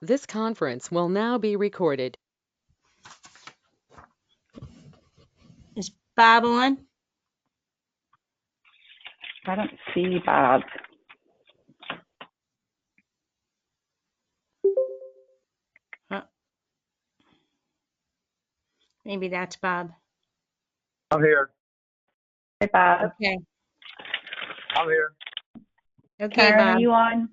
This conference will now be recorded. Is Bob on? I don't see Bob. Maybe that's Bob. I'm here. Hi, Bob. Okay. I'm here. Okay, Karen, Bob. are you on?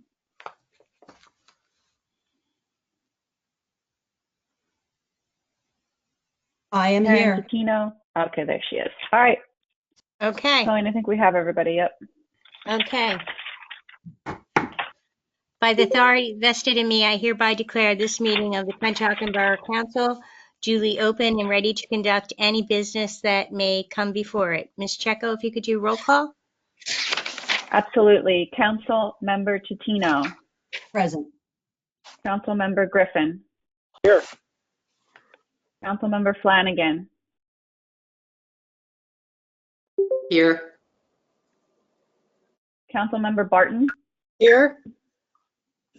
I am Karen here. Catino? Okay, there she is. All right, Okay. Colleen, I think we have everybody up. Okay. By the authority vested in me, I hereby declare this meeting of the Conshohocken Borough Council duly open and ready to conduct any business that may come before it. Ms. Checo, if you could do roll call? Absolutely. Council Member Catino. Present. Council Member Griffin. Here. Council Member Flanagan. Here. Council Member Barton. Here.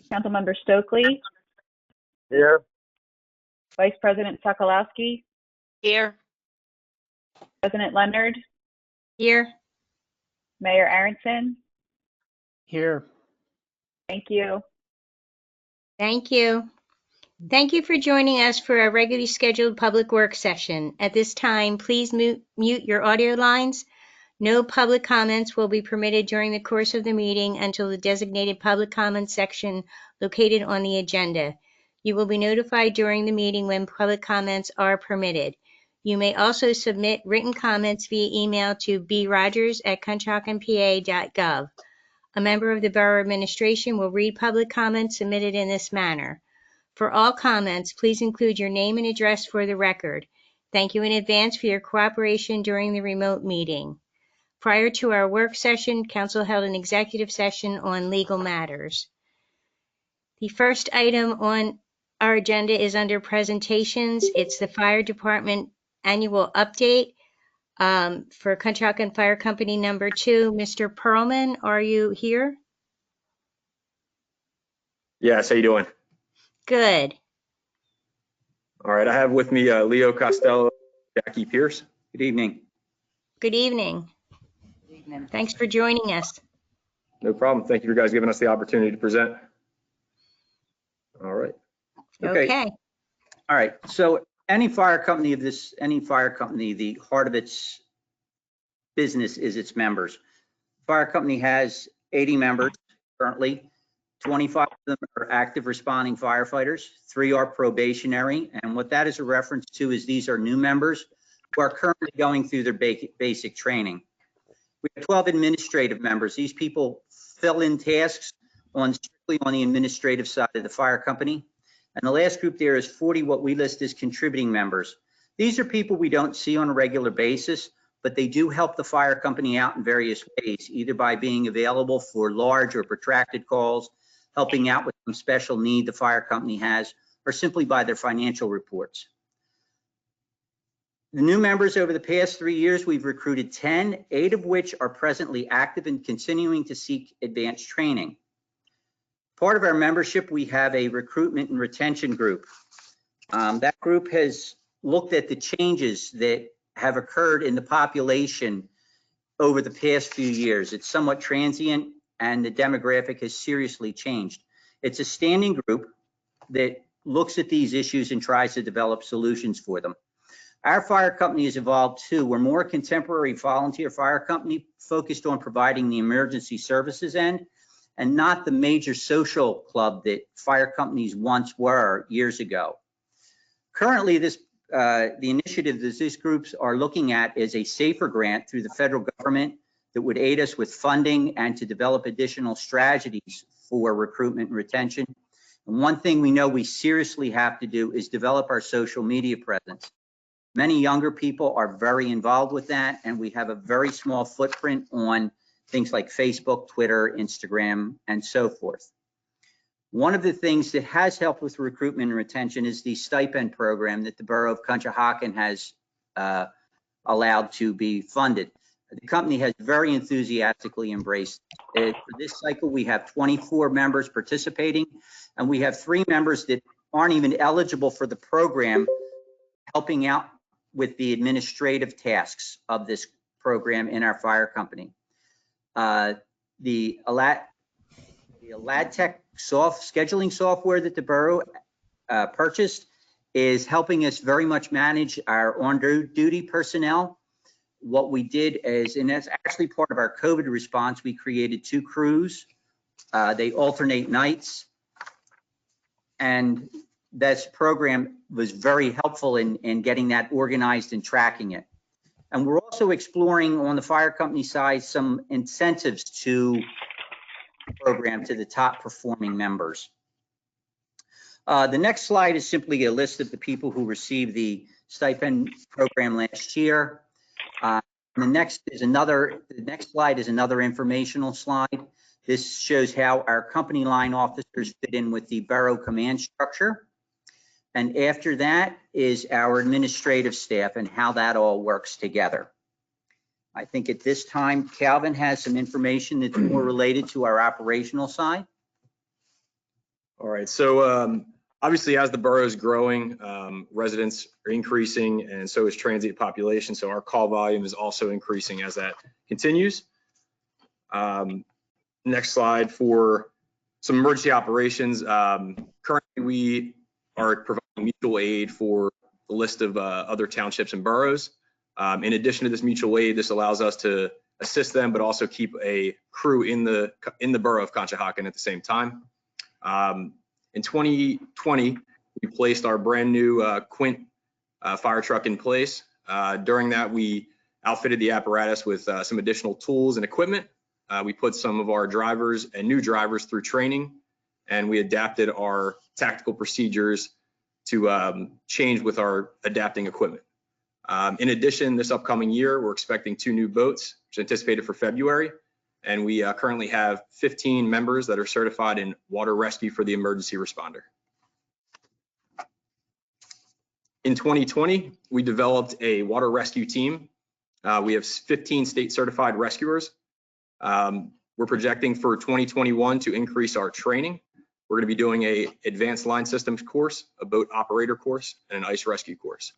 Council Member Stokely. Here. Vice President Sokolowski. Here. President Leonard. Here. Mayor Aronson. Here. Thank you. Thank you. Thank you for joining us for our regularly scheduled public work session. At this time, please mute your audio lines. No public comments will be permitted during the course of the meeting until the designated public comments section located on the agenda. You will be notified during the meeting when public comments are permitted. You may also submit written comments via email to brogers@conshockenpa.gov. A member of the Borough Administration will read public comments submitted in this manner. For all comments, please include your name and address for the record. Thank you in advance for your cooperation during the remote meeting. Prior to our work session, Council held an executive session on legal matters. The first item on our agenda is under presentations. It's the Fire Department Annual Update for Conshohocken Fire Company Number 2. Mr. Perlman, are you here? Yes, how you doing? Good. All right, I have with me Leo Costello, Jackie Pierce. Good evening. Good evening. Thanks for joining us. No problem. Thank you for guys giving us the opportunity to present. All right. Okay. All right. So any fire company, the heart of its business is its members. Fire company has 80 members currently. 25 of them are active responding firefighters. 3 are probationary. And what that is a reference to is these are new members who are currently going through their basic training. We have 12 administrative members. These people fill in tasks strictly on the administrative side of the fire company. And the last group there is 40 what we list as contributing members. These are people we don't see on a regular basis, but they do help the fire company out in various ways, either by being available for large or protracted calls, helping out with some special need the fire company has, or simply by their financial reports. The new members over the past 3 years, we've recruited 10, 8 of which are presently active and continuing to seek advanced training. Part of our membership, we have a recruitment and retention group. That group has looked at the changes that have occurred in the population over the past few years. It's somewhat transient and the demographic has seriously changed. It's a standing group that looks at these issues and tries to develop solutions for them. Our fire company has evolved too. We're more a contemporary volunteer fire company focused on providing the emergency services end and not the major social club that fire companies once were years ago. Currently, the initiative that these groups are looking at is a SAFER grant through the federal government that would aid us with funding and to develop additional strategies for recruitment and retention. And one thing we know we seriously have to do is develop our social media presence. Many younger people are very involved with that, and we have a very small footprint on things like Facebook, Twitter, Instagram, and so forth. One of the things that has helped with recruitment and retention is the stipend program that the Borough of Conshohocken has allowed to be funded. the company has very enthusiastically embraced it. For this cycle, we have 24 members participating, and we have 3 members that aren't even eligible for the program, helping out with the administrative tasks of this program in our fire company. The AladTech scheduling software that the borough purchased is helping us very much manage our on-duty personnel. What we did is, and that's actually part of our COVID response, we created 2 crews. They alternate nights. And this program was very helpful in getting that organized and tracking it. And we're also exploring on the fire company side some incentives to the program to the top performing members. The next slide is simply a list of the people who received the stipend program last year. The next slide is another informational slide. This shows how our company line officers fit in with the borough command structure. And after that is our administrative staff and how that all works together. I think at this time, Calvin has some information that's more related to our operational side. All right, so obviously as the borough is growing, residents are increasing and so is transient population. So our call volume is also increasing as that continues. Next slide for some emergency operations. Currently we are providing mutual aid for the list of other townships and boroughs. In addition to this mutual aid, this allows us to assist them, but also keep a crew in the borough of Conshohocken at the same time. In 2020, we placed our brand new Quint fire truck in place. During that, we outfitted the apparatus with some additional tools and equipment. We put some of our drivers and new drivers through training, and we adapted our tactical procedures to change with our adapting equipment. In addition, this upcoming year, we're expecting 2 new boats, which is anticipated for February. And we currently have 15 members that are certified in water rescue for the emergency responder. In 2020, we developed a water rescue team. We have 15 state certified rescuers. We're projecting for 2021 to increase our training. We're going to be doing a advanced line systems course, a boat operator course, and an ice rescue course.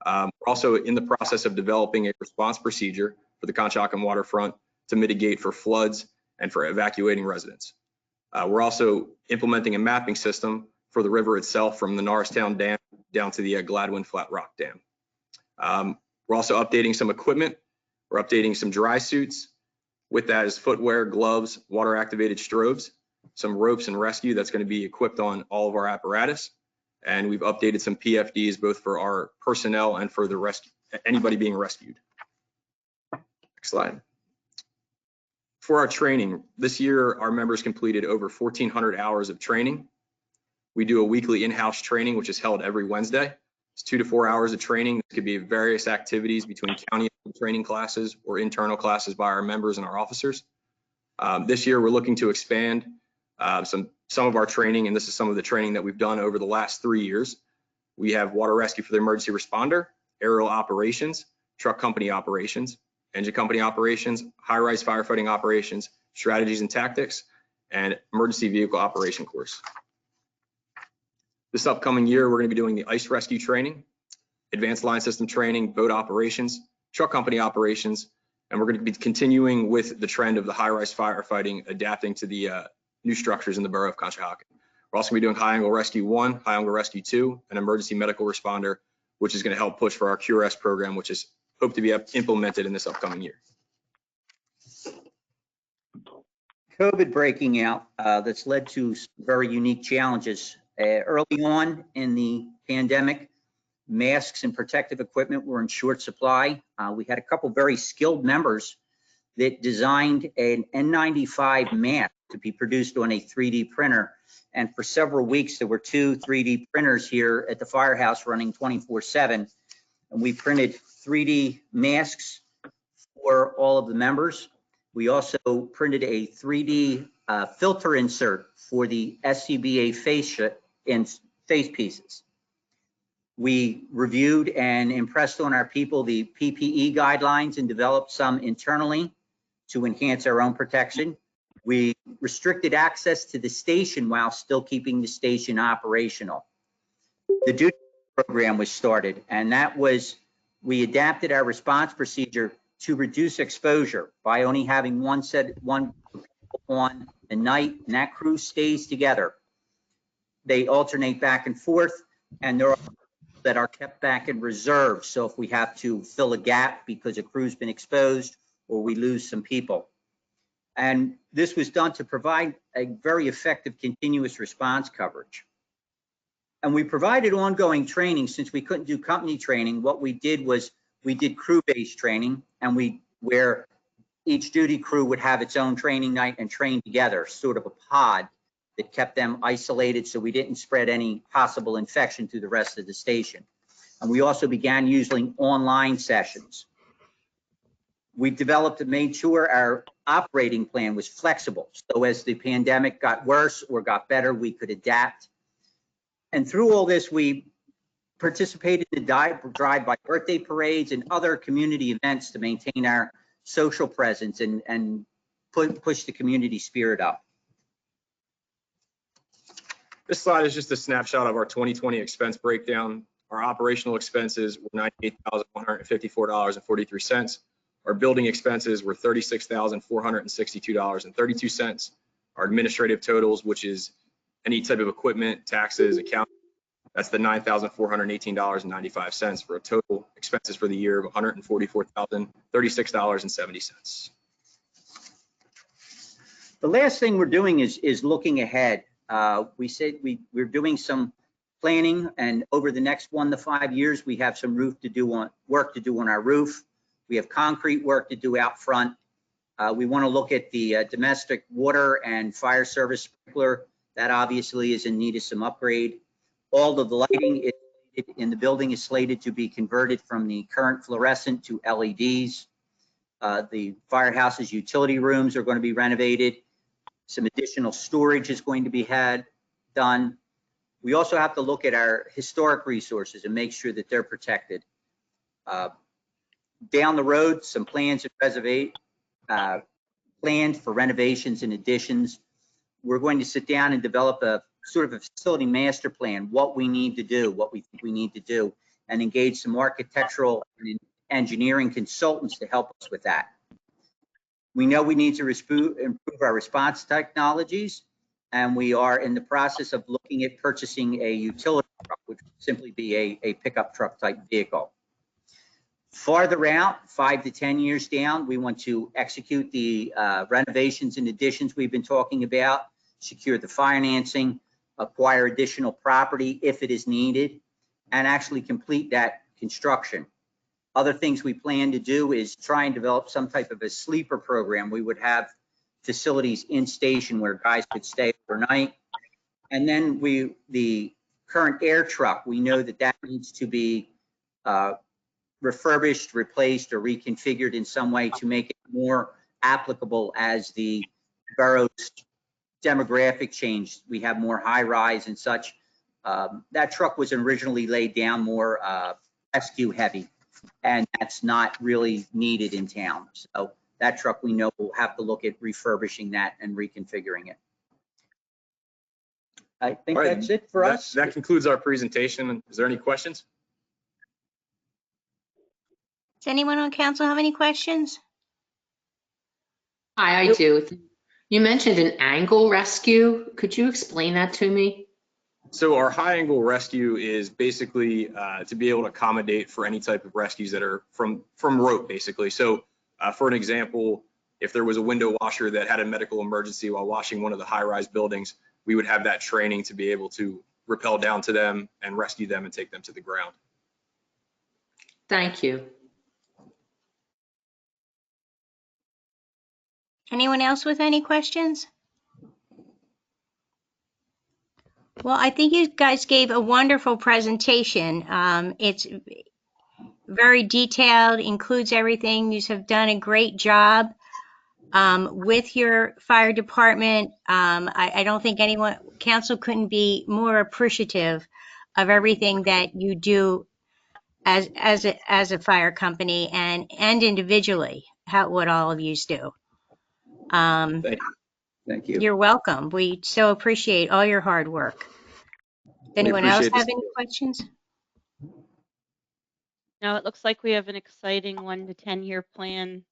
We're also in the process of developing a response procedure for the Conshohocken waterfront to mitigate for floods and for evacuating residents. We're also implementing a mapping system for the river itself from the Norristown Dam down to the Gladwin Flat Rock Dam. We're also updating some equipment. We're updating some dry suits. With that is footwear, gloves, water activated strobes, some ropes and rescue that's going to be equipped on all of our apparatus. And we've updated some PFDs both for our personnel and for the rescue, anybody being rescued. Next slide. For our training, this year our members completed over 1,400 hours of training. We do a weekly in-house training, which is held every Wednesday. It's 2 to 4 hours of training. This could be various activities between county training classes or internal classes by our members and our officers. This year we're looking to expand some of our training, and this is some of the training that we've done over the last 3 years. We have water rescue for the emergency responder, aerial operations, truck company operations, engine company operations, high-rise firefighting operations, strategies and tactics, and emergency vehicle operation course. This upcoming year, we're going to be doing the ice rescue training, advanced line system training, boat operations, truck company operations, and we're going to be continuing with the trend of the high-rise firefighting, adapting to the new structures in the borough of Conshohocken. We're also going to be doing high angle rescue 1, high angle rescue 2, and emergency medical responder, which is going to help push for our QRS program, which is hoped to be implemented in this upcoming year. COVID breaking out, that's led to some very unique challenges. Early on in the pandemic, masks and protective equipment were in short supply. We had a couple very skilled members that designed an N95 mask to be produced on a 3D printer. And for several weeks, there were 2 3D printers here at the firehouse running 24/7. And we printed 3D masks for all of the members. We also printed a 3D filter insert for the SCBA face pieces. We reviewed and impressed on our people the PPE guidelines and developed some internally to enhance our own protection. We restricted access to the station while still keeping the station operational. The duty program was started, and that was, we adapted our response procedure to reduce exposure by only having one on the night, and that crew stays together. They alternate back and forth, and there are that are kept back in reserve. So if we have to fill a gap because a crew's been exposed or we lose some people. And this was done to provide a very effective continuous response coverage. And we provided ongoing training since we couldn't do company training. What we did was we did crew-based training, and where each duty crew would have its own training night and train together, sort of a pod that kept them isolated so we didn't spread any possible infection to the rest of the station. And we also began using online sessions. We developed and made sure our operating plan was flexible. So as the pandemic got worse or got better, we could adapt. And through all this, we participated in drive-by birthday parades and other community events to maintain our social presence and push the community spirit up. This slide is just a snapshot of our 2020 expense breakdown. Our operational expenses were $98,154.43. Our building expenses were $36,462.32. Our administrative totals, which is any type of equipment, taxes, accounting, that's the $9,418.95 for a total expenses for the year of $144,036.70. The last thing we're doing is looking ahead. We said we're doing some planning, and over the next 1 to 5 years, we have some work to do on our roof. We have concrete work to do out front. We want to look at the domestic water and fire service sprinkler. That obviously is in need of some upgrade. All of the lighting in the building is slated to be converted from the current fluorescent to LEDs. The firehouse's utility rooms are going to be renovated. Some additional storage is going to be done. We also have to look at our historic resources and make sure that they're protected. Down the road, some plans planned for renovations and additions. We're going to sit down and develop a sort of a facility master plan, what we need to do, what we think we need to do, and engage some architectural and engineering consultants to help us with that. We know we need to improve our response technologies, and we are in the process of looking at purchasing a utility truck, which would simply be a pickup truck type vehicle. Farther out, 5 to 10 years down, we want to execute the renovations and additions we've been talking about, secure the financing, acquire additional property if it is needed, and actually complete that construction. Other things we plan to do is try and develop some type of a sleeper program. We would have facilities in station where guys could stay overnight. And then the current air truck, we know that needs to be refurbished, replaced, or reconfigured in some way to make it more applicable as the borough's demographic change. We have more high rise and such. That truck was originally laid down more rescue heavy, and that's not really needed in town. So that truck, we know we'll have to look at refurbishing that and reconfiguring it. I think that's it for us. That concludes our presentation. Is there any questions? Does anyone on council have any questions? Hi, I do. You mentioned an angle rescue. Could you explain that to me? So our high angle rescue is basically to be able to accommodate for any type of rescues that are from rope, basically. So for an example, if there was a window washer that had a medical emergency while washing one of the high-rise buildings, we would have that training to be able to rappel down to them and rescue them and take them to the ground. Thank you. Anyone else with any questions? Well, I think you guys gave a wonderful presentation. It's very detailed, includes everything. You have done a great job with your fire department. I don't think council couldn't be more appreciative of everything that you do as a fire company and individually, what all of yous do. Thank you. Thank you. You're welcome. We so appreciate all your hard work. Does We anyone else appreciate the have any support. questions? Now it looks like we have an exciting 1 to 10 year plan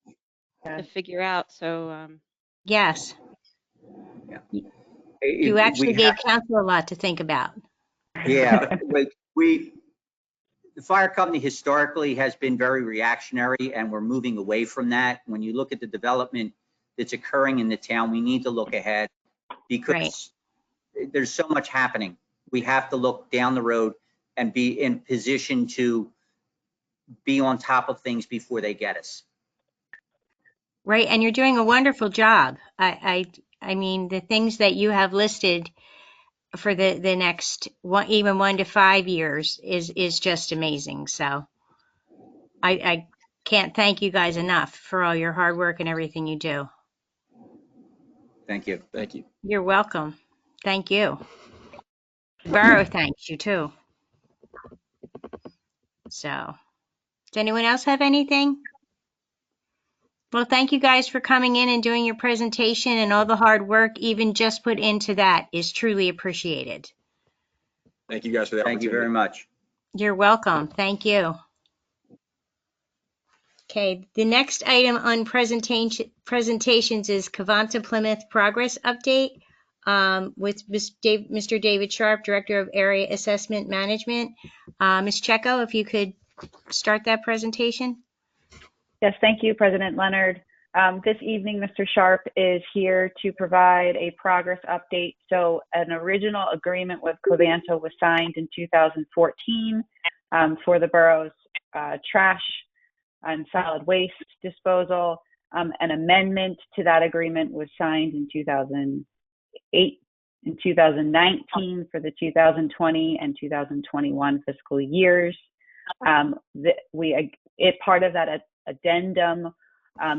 to figure out. So Yes, you We actually have, gave council a lot to think about. yeah, the fire company historically has been very reactionary, and we're moving away from that. When you look at the development that's occurring in the town, we need to look ahead because there's so much happening. We have to look down the road and be in position to be on top of things before they get us. Right, and you're doing a wonderful job. I mean, the things that you have listed for the next one, even 1 to 5 years is just amazing. So I can't thank you guys enough for all your hard work and everything you do. Thank you. Thank you. You're welcome. Thank you. Borough thanks you too. So, does anyone else have anything? Well, thank you guys for coming in and doing your presentation, and all the hard work even just put into that is truly appreciated. Thank you guys for the Thank you very opportunity. much. You're welcome. Thank you. Okay, the next item on presentations is Cavanta Plymouth Progress Update with Mr. David Sharp, Director of Area Assessment Management. Ms. Checo, if you could start that presentation. Yes, thank you, President Leonard. This evening, Mr. Sharp is here to provide a progress update. So an original agreement with Covanta was signed in 2014 for the borough's trash and solid waste disposal. An amendment to that agreement was signed in 2008 and 2019 for the 2020 and 2021 fiscal years. Part of that addendum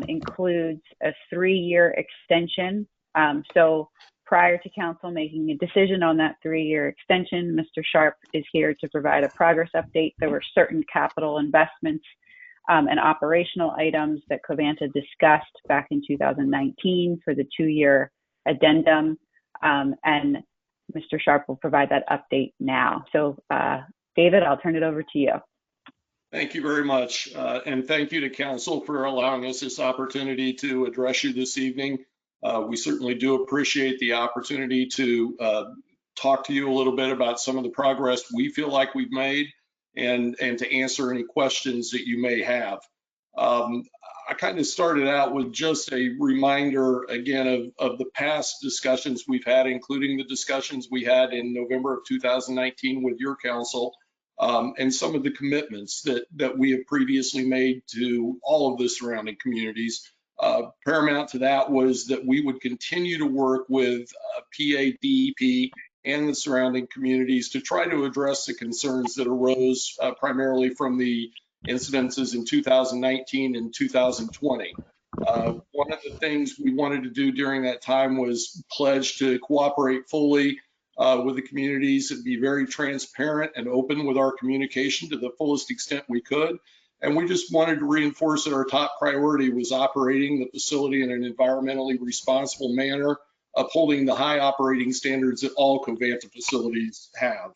includes a 3-year extension. So prior to council making a decision on that 3-year extension, Mr. Sharp is here to provide a progress update. There were certain capital investments and operational items that Covanta discussed back in 2019 for the 2-year addendum. And Mr. Sharp will provide that update now. So David, I'll turn it over to you. Thank you very much. And thank you to council for allowing us this opportunity to address you this evening. We certainly do appreciate the opportunity to talk to you a little bit about some of the progress we feel like we've made and to answer any questions that you may have. I kind of started out with just a reminder again of the past discussions we've had, including the discussions we had in November of 2019 with your council. And some of the commitments that we have previously made to all of the surrounding communities. Paramount to that was that we would continue to work with PA-DEP and the surrounding communities to try to address the concerns that arose primarily from the incidences in 2019 and 2020. One of the things we wanted to do during that time was pledge to cooperate fully with the communities and be very transparent and open with our communication to the fullest extent we could. And we just wanted to reinforce that our top priority was operating the facility in an environmentally responsible manner, upholding the high operating standards that all Covanta facilities have.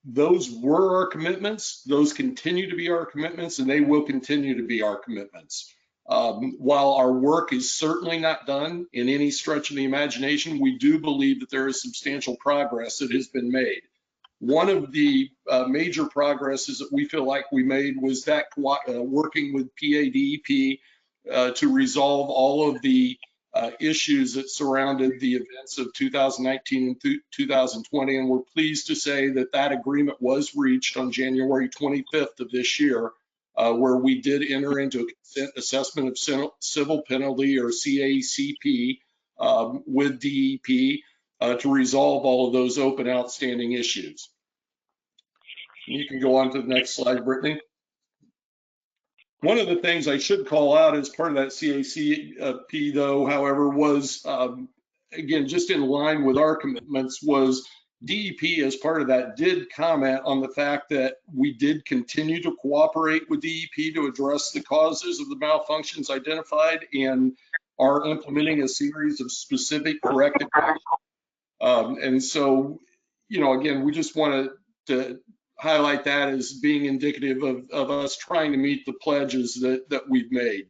Those were our commitments. Those continue to be our commitments, and they will continue to be our commitments. While our work is certainly not done in any stretch of the imagination, we do believe that there is substantial progress that has been made. One of the major progresses that we feel like we made was that working with PA-DEP to resolve all of the issues that surrounded the events of 2019 and 2020. And we're pleased to say that that agreement was reached on January 25th of this year, where we did enter into a consent assessment of civil penalty, or CACP, with DEP to resolve all of those open outstanding issues. You can go on to the next slide, Brittany. One of the things I should call out as part of that CACP, though, however, was, again, just in line with our commitments, was DEP, as part of that, did comment on the fact that we did continue to cooperate with DEP to address the causes of the malfunctions identified and are implementing a series of specific corrective actions. And so, again, we just wanted to highlight that as being indicative of us trying to meet the pledges that we've made.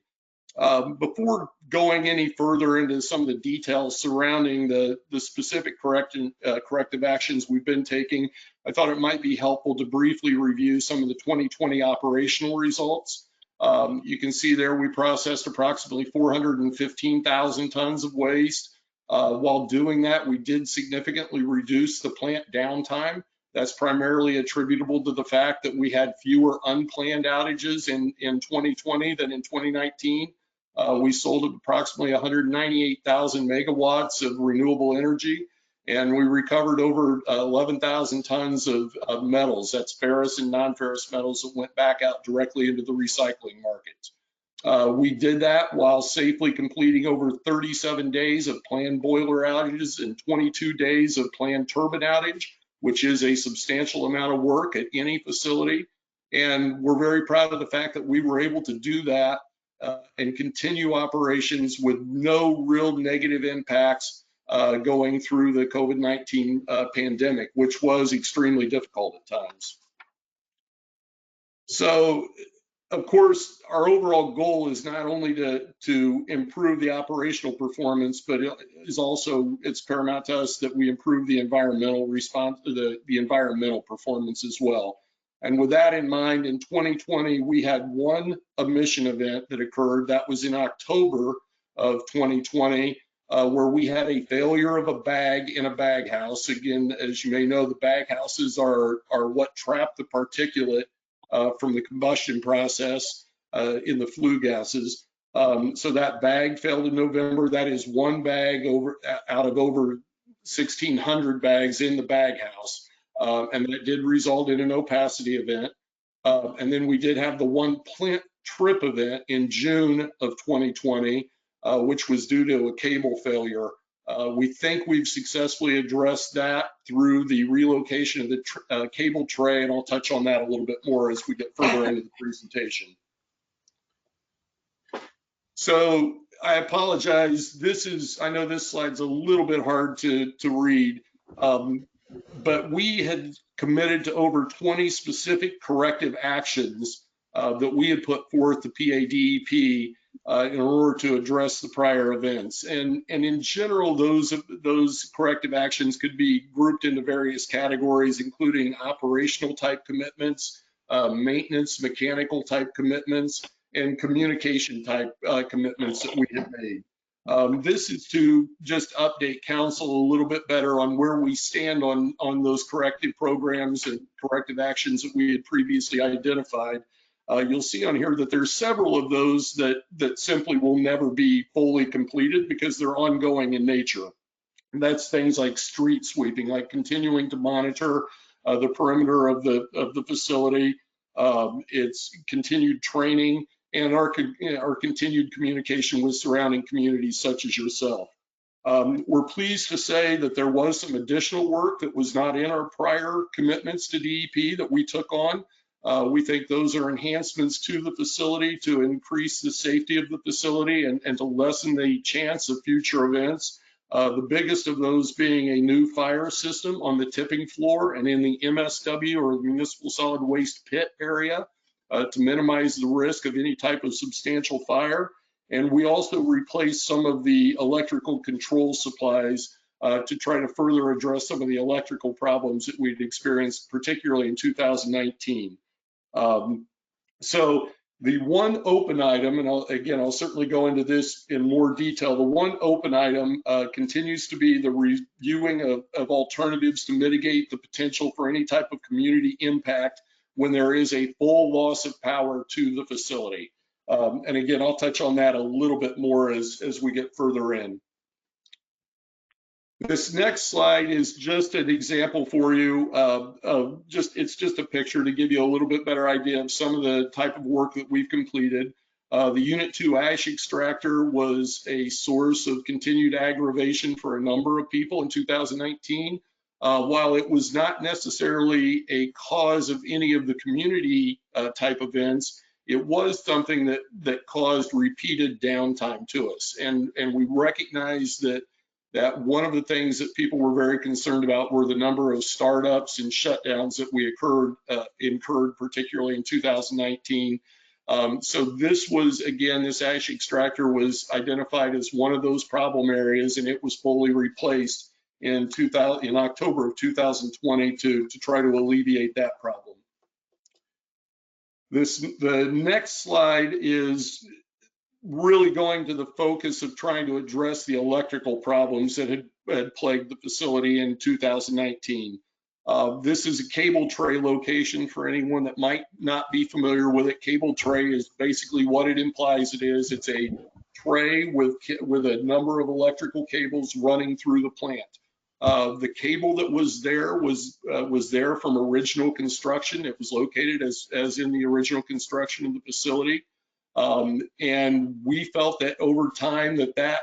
Before going any further into some of the details surrounding the specific corrective actions we've been taking, I thought it might be helpful to briefly review some of the 2020 operational results. You can see there we processed approximately 415,000 tons of waste. While doing that, we did significantly reduce the plant downtime. That's primarily attributable to the fact that we had fewer unplanned outages in 2020 than in 2019. We sold approximately 198,000 megawatts of renewable energy, and we recovered over 11,000 tons of metals. That's ferrous and non-ferrous metals that went back out directly into the recycling market. We did that while safely completing over 37 days of planned boiler outages and 22 days of planned turbine outage, which is a substantial amount of work at any facility. And we're very proud of the fact that we were able to do that and continue operations with no real negative impacts going through the COVID-19 pandemic, which was extremely difficult at times. So, of course, our overall goal is not only to improve the operational performance, but it's paramount to us that we improve the environmental response, the environmental performance as well. And with that in mind, in 2020, we had one emission event that occurred. That was in October of 2020, where we had a failure of a bag in a bag house. Again, as you may know, the bag houses are what trap the particulate from the combustion process in the flue gases. So that bag failed in November. That is one bag out of over 1,600 bags in the bag house. And that did result in an opacity event. And then we did have the one plant trip event in June of 2020, which was due to a cable failure. We think we've successfully addressed that through the relocation of the cable tray, and I'll touch on that a little bit more as we get further into the presentation. So I apologize. I know this slide's a little bit hard to read. But we had committed to over 20 specific corrective actions that we had put forth to PADEP in order to address the prior events. And in general, those corrective actions could be grouped into various categories, including operational type commitments, maintenance, mechanical type commitments, and communication type commitments that we had made. This is to just update council a little bit better on where we stand on those corrective programs and corrective actions that we had previously identified. You'll see on here that there's several of those that simply will never be fully completed because they're ongoing in nature. And that's things like street sweeping, like continuing to monitor the perimeter of the facility. It's continued training and our continued communication with surrounding communities such as yourself. We're pleased to say that there was some additional work that was not in our prior commitments to DEP that we took on. We think those are enhancements to the facility to increase the safety of the facility and to lessen the chance of future events. The biggest of those being a new fire system on the tipping floor and in the MSW, or the Municipal Solid Waste Pit area, to minimize the risk of any type of substantial fire. And we also replaced some of the electrical control supplies to try to further address some of the electrical problems that we'd experienced, particularly in 2019. So the one open item, and I'll certainly go into this in more detail, the one open item continues to be the reviewing of alternatives to mitigate the potential for any type of community impact when there is a full loss of power to the facility. And again, I'll touch on that a little bit more as we get further in. This next slide is just an example for you it's just a picture to give you a little bit better idea of some of the type of work that we've completed. The Unit 2 ash extractor was a source of continued aggravation for a number of people in 2019. while it was not necessarily a cause of any of the community type events, it was something that caused repeated downtime to us. And we recognize that one of the things that people were very concerned about were the number of startups and shutdowns that we incurred, particularly in 2019. So this was, again, this ash extractor was identified as one of those problem areas, and it was fully replaced in October of 2020 to try to alleviate that problem. The next slide is really going to the focus of trying to address the electrical problems that had plagued the facility in 2019. This is a cable tray location for anyone that might not be familiar with it. Cable tray is basically what it implies it is. It's a tray with a number of electrical cables running through the plant. The cable that was there from original construction. It was located as in the original construction of the facility. And we felt that over time that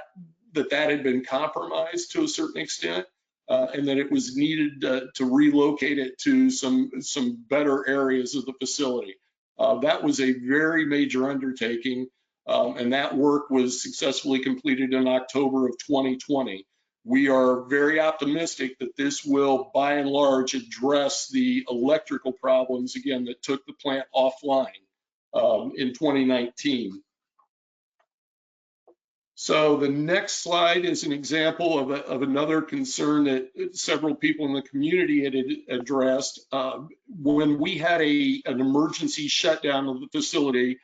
had been compromised to a certain extent, and that it was needed to relocate it to some better areas of the facility. That was a very major undertaking, and that work was successfully completed in October of 2020. We are very optimistic that this will, by and large, address the electrical problems, again, that took the plant offline in 2019. So the next slide is an example of another concern that several people in the community had addressed. When we had an emergency shutdown of the facility,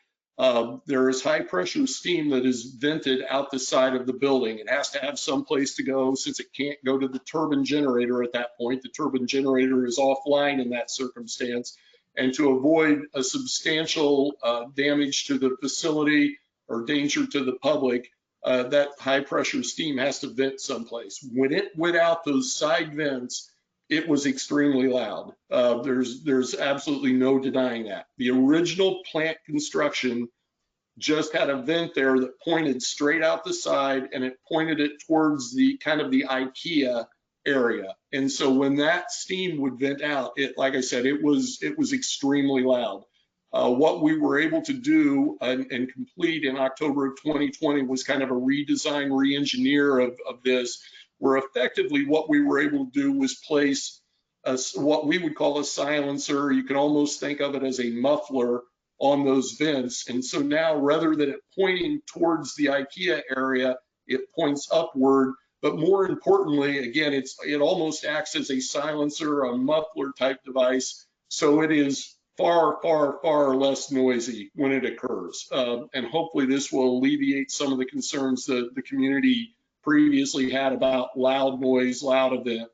there is high pressure steam that is vented out the side of the building. It has to have some place to go since it can't go to the turbine generator at that point. The turbine generator is offline in that circumstance. And to avoid a substantial damage to the facility or danger to the public, that high pressure steam has to vent someplace. When it went out those side vents, it was extremely loud. There's absolutely no denying that. The original plant construction just had a vent there that pointed straight out the side, and it pointed it towards the kind of the IKEA area. And so when that steam would vent out, like I said, it was extremely loud. What we were able to do and complete in October of 2020 was kind of a redesign, re-engineer of this, where effectively what we were able to do was place what we would call a silencer. You can almost think of it as a muffler on those vents. And so now, rather than it pointing towards the IKEA area, it points upward. But more importantly, again, it almost acts as a silencer, a muffler type device. So it is far, far, far less noisy when it occurs. And hopefully this will alleviate some of the concerns that the community previously had about loud noise, loud event.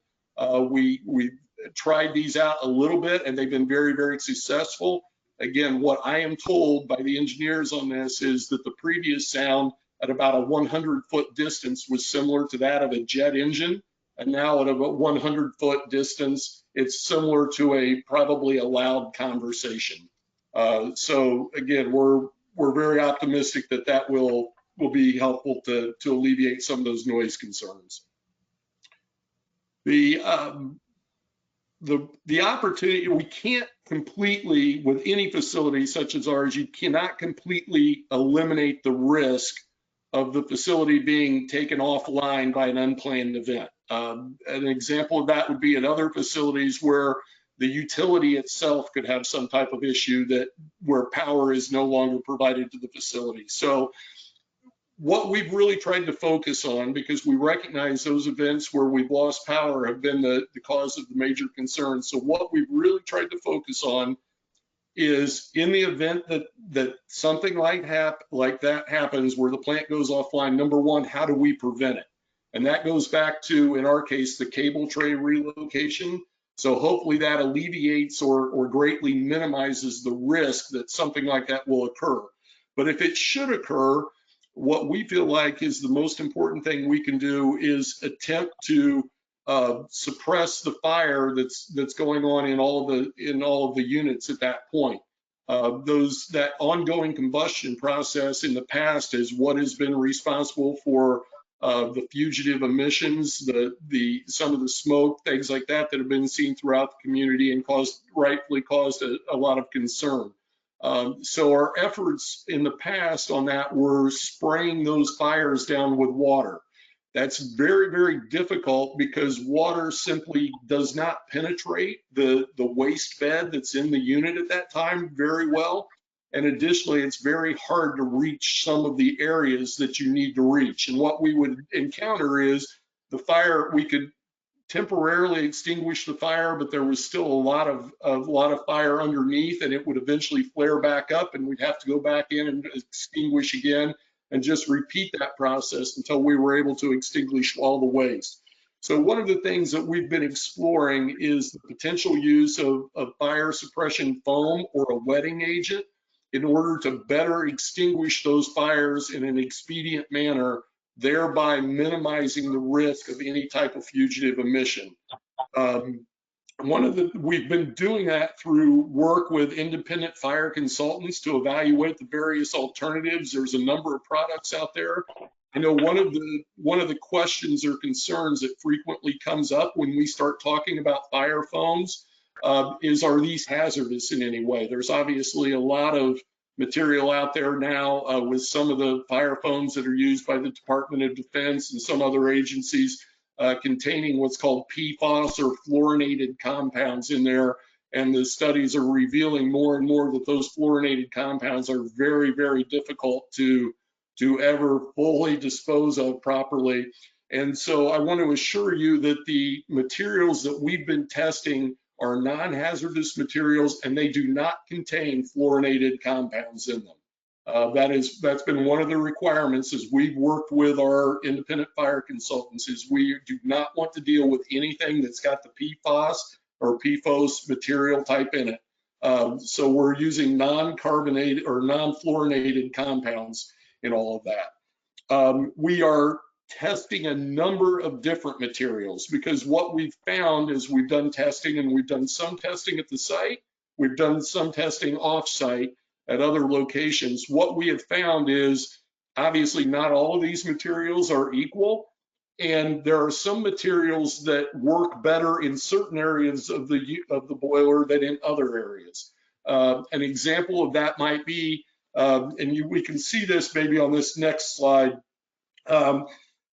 We tried these out a little bit, and they've been very, very successful. Again, what I am told by the engineers on this is that the previous sound at about a 100-foot distance was similar to that of a jet engine. And now at about 100-foot distance, it's similar to probably a loud conversation. So again, we're very optimistic that will be helpful to alleviate some of those noise concerns. The opportunity, we can't completely, with any facility such as ours, you cannot completely eliminate the risk of the facility being taken offline by an unplanned event. An example of that would be at other facilities where the utility itself could have some type of issue where power is no longer provided to the facility. So what we've really tried to focus on, because we recognize those events where we've lost power have been the cause of the major concern. So what we've really tried to focus on is, in the event that something like that happens where the plant goes offline, number one, how do we prevent it? And that goes back to, in our case, the cable tray relocation. So hopefully that alleviates or greatly minimizes the risk that something like that will occur. But if it should occur, what we feel like is the most important thing we can do is attempt to suppress the fire that's going on in all of the units at that point. That ongoing combustion process in the past is what has been responsible for the fugitive emissions, some of the smoke, things like that have been seen throughout the community and rightfully caused a lot of concern. So our efforts in the past on that were spraying those fires down with water. That's very, very difficult because water simply does not penetrate the waste bed that's in the unit at that time very well. And additionally, it's very hard to reach some of the areas that you need to reach. And what we would encounter is the fire, we could temporarily extinguish the fire, but there was still a lot of fire underneath, and it would eventually flare back up, and we'd have to go back in and extinguish again and just repeat that process until we were able to extinguish all the waste. So one of the things that we've been exploring is the potential use of fire suppression foam or a wetting agent in order to better extinguish those fires in an expedient manner, thereby minimizing the risk of any type of fugitive emission. We've been doing that through work with independent fire consultants to evaluate the various alternatives. There's a number of products out there. I know one of the questions or concerns that frequently comes up when we start talking about fire foams is, are these hazardous in any way? There's obviously a lot of material out there now with some of the fire foams that are used by the Department of Defense and some other agencies containing what's called PFAS or fluorinated compounds in there. And the studies are revealing more and more that those fluorinated compounds are very, very difficult to ever fully dispose of properly. And so I want to assure you that the materials that we've been testing are non-hazardous materials, and they do not contain fluorinated compounds in them. That's been one of the requirements as we've worked with our independent fire consultants, is we do not want to deal with anything that's got the PFAS or PFOS material type in it. So we're using non-carbonated or non-fluorinated compounds in all of that. We are testing a number of different materials because what we've found is we've done testing, and we've done some testing at the site. We've done some testing off-site at other locations. What we have found is obviously not all of these materials are equal, and there are some materials that work better in certain areas of the boiler than in other areas. An example of that might be, we can see this maybe on this next slide.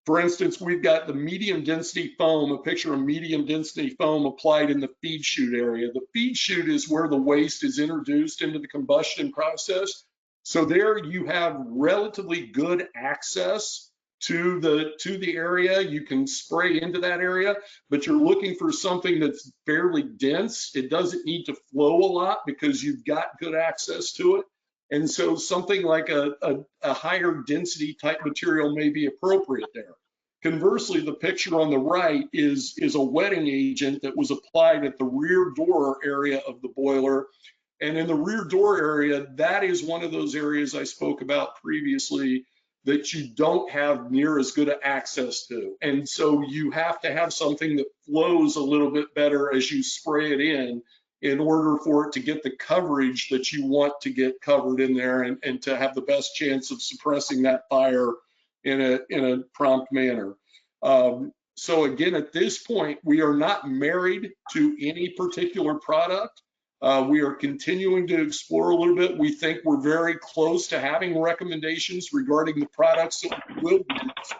For instance, we've got the medium density foam, a picture of medium density foam applied in the feed chute area. The feed chute is where the waste is introduced into the combustion process. So there you have relatively good access to the area. You can spray into that area, but you're looking for something that's fairly dense. It doesn't need to flow a lot because you've got good access to it. And so something like a higher density type material may be appropriate there. Conversely, the picture on the right is a wetting agent that was applied at the rear door area of the boiler. And in the rear door area, that is one of those areas I spoke about previously that you don't have near as good access to. And so you have to have something that flows a little bit better as you spray it in order for it to get the coverage that you want to get covered in there and to have the best chance of suppressing that fire in a prompt manner. So again, at this point, we are not married to any particular product. We are continuing to explore a little bit. We think we're very close to having recommendations regarding the products that we will use.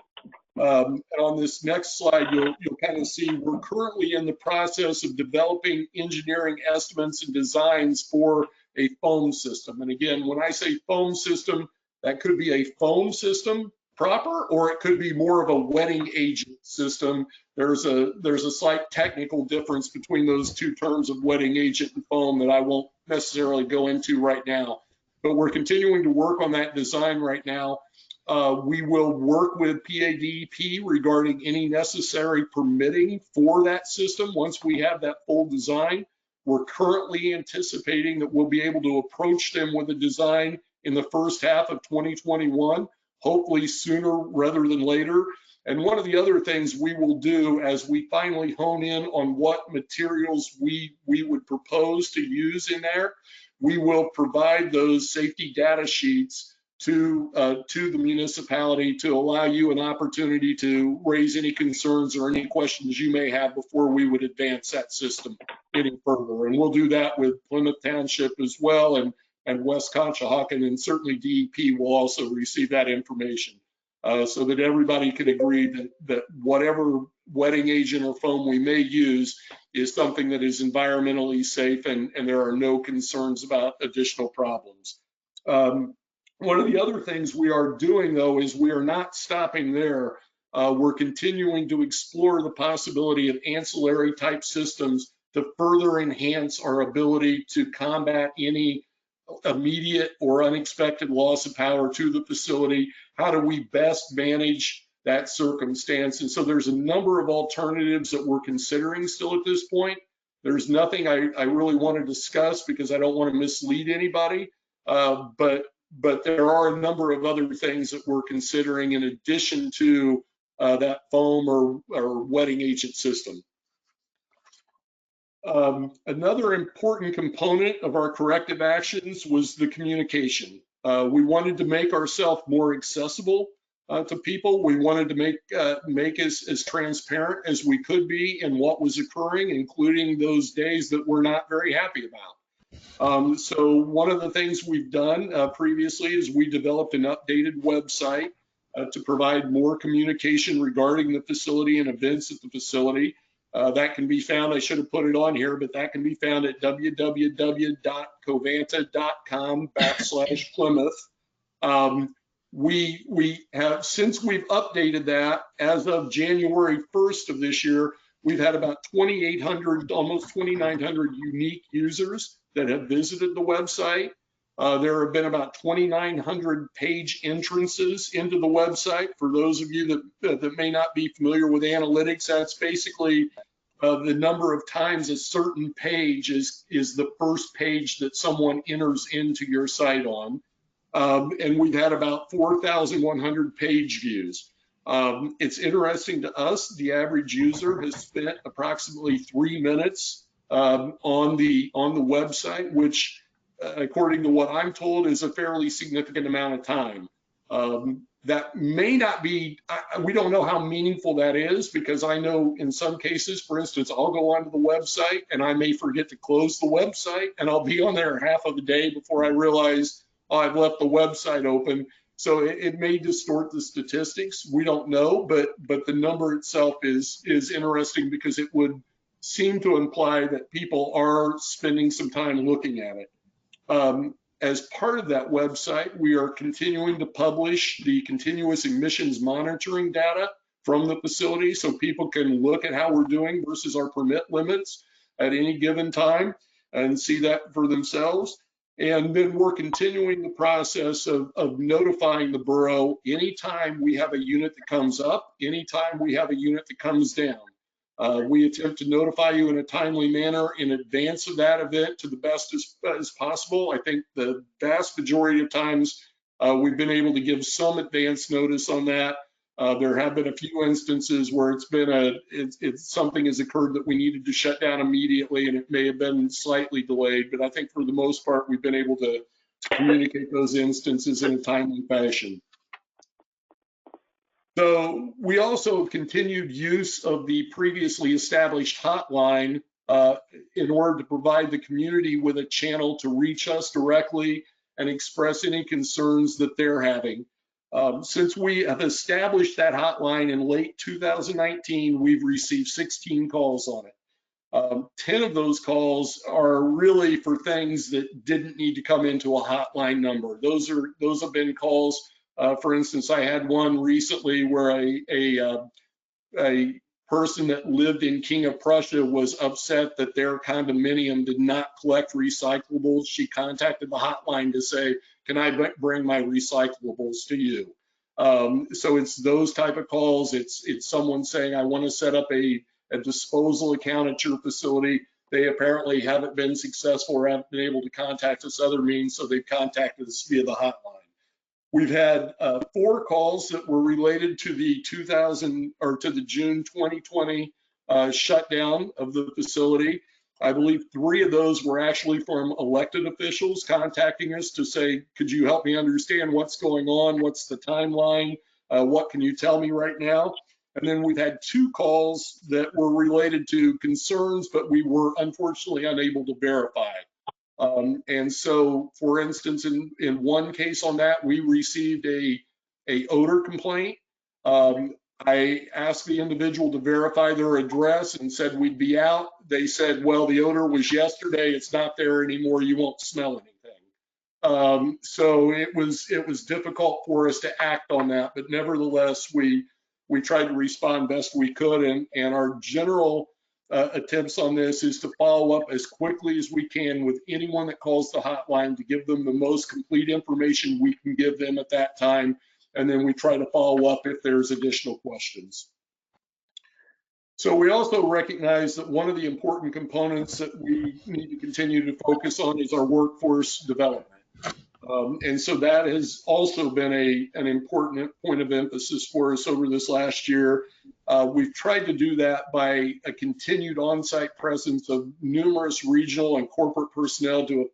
And on this next slide, you'll kind of see we're currently in the process of developing engineering estimates and designs for a foam system. And again, when I say foam system, that could be a foam system proper, or it could be more of a wetting agent system. There's a slight technical difference between those two terms of wetting agent and foam that I won't necessarily go into right now. But we're continuing to work on that design right now. We will work with PADEP regarding any necessary permitting for that system once we have that full design. We're currently anticipating that we'll be able to approach them with a design in the first half of 2021, hopefully sooner rather than later. And one of the other things we will do as we finally hone in on what materials we would propose to use in there, we will provide those safety data sheets to the municipality to allow you an opportunity to raise any concerns or any questions you may have before we would advance that system any further. And we'll do that with Plymouth Township as well, and West Conshohocken, and certainly DEP will also receive that information so that everybody can agree that whatever wetting agent or foam we may use is something that is environmentally safe and there are no concerns about additional problems. One of the other things we are doing, though, is we are not stopping there. We're continuing to explore the possibility of ancillary type systems to further enhance our ability to combat any immediate or unexpected loss of power to the facility. How do we best manage that circumstance? And so there's a number of alternatives that we're considering still at this point. There's nothing I really want to discuss because I don't want to mislead anybody, but there are a number of other things that we're considering in addition to that foam or wetting agent system. Another important component of our corrective actions was the communication. We wanted to make ourselves more accessible to people. We wanted to make us as transparent as we could be in what was occurring, including those days that we're not very happy about. So one of the things we've done previously is we developed an updated website to provide more communication regarding the facility and events at the facility. That can be found, I should have put it on here, but that can be found at www.covanta.com/Plymouth. We have, since we've updated that, as of January 1st of this year, we've had about 2,800, almost 2,900 unique users that have visited the website. There have been about 2,900 page entrances into the website. For those of you that may not be familiar with analytics, that's basically the number of times a certain page is the first page that someone enters into your site on. And we've had about 4,100 page views. It's interesting to us, the average user has spent approximately 3 minutes on the website, which according to what I'm told is a fairly significant amount of time. That may not be, we don't know how meaningful that is, because I know in some cases, for instance, I'll go onto the website and I may forget to close the website and I'll be on there half of the day before I realize, oh, I've left the website open. So it may distort the statistics. We don't know, but the number itself is interesting because it would seem to imply that people are spending some time looking at it. As part of that website, we are continuing to publish the continuous emissions monitoring data from the facility so people can look at how we're doing versus our permit limits at any given time and see that for themselves. And then we're continuing the process of notifying the borough anytime we have a unit that comes up, anytime we have a unit that comes down. We attempt to notify you in a timely manner in advance of that event to the best as possible. I think the vast majority of times we've been able to give some advance notice on that. There have been a few instances where something has occurred that we needed to shut down immediately, and it may have been slightly delayed, but I think for the most part, we've been able to communicate those instances in a timely fashion. So we also continued use of the previously established hotline in order to provide the community with a channel to reach us directly and express any concerns that they're having. Since we have established that hotline in late 2019, we've received 16 calls on it. 10 of those calls are really for things that didn't need to come into a hotline number. Those have been calls. For instance, I had one recently where a person that lived in King of Prussia was upset that their condominium did not collect recyclables. She contacted the hotline to say, can I bring my recyclables to you? So it's those type of calls. It's someone saying, I want to set up a disposal account at your facility. They apparently haven't been successful or haven't been able to contact us other means, so they've contacted us via the hotline. We've had 4 calls that were related to the June 2020 shutdown of the facility. I believe 3 of those were actually from elected officials contacting us to say, could you help me understand what's going on? What's the timeline? What can you tell me right now? And then we've had 2 calls that were related to concerns, but we were unfortunately unable to verify. And so, for instance, in one case on that, we received a odor complaint. I asked the individual to verify their address and said we'd be out. They said, well, the odor was yesterday. It's not there anymore. You won't smell anything. So it was difficult for us to act on that, but nevertheless, we tried to respond best we could. And our general attempts on this is to follow up as quickly as we can with anyone that calls the hotline to give them the most complete information we can give them at that time. And then we try to follow up if there's additional questions. So we also recognize that one of the important components that we need to continue to focus on is our workforce development. And so that has also been an important point of emphasis for us over this last year. We've tried to do that by a continued on-site presence of numerous regional and corporate personnel to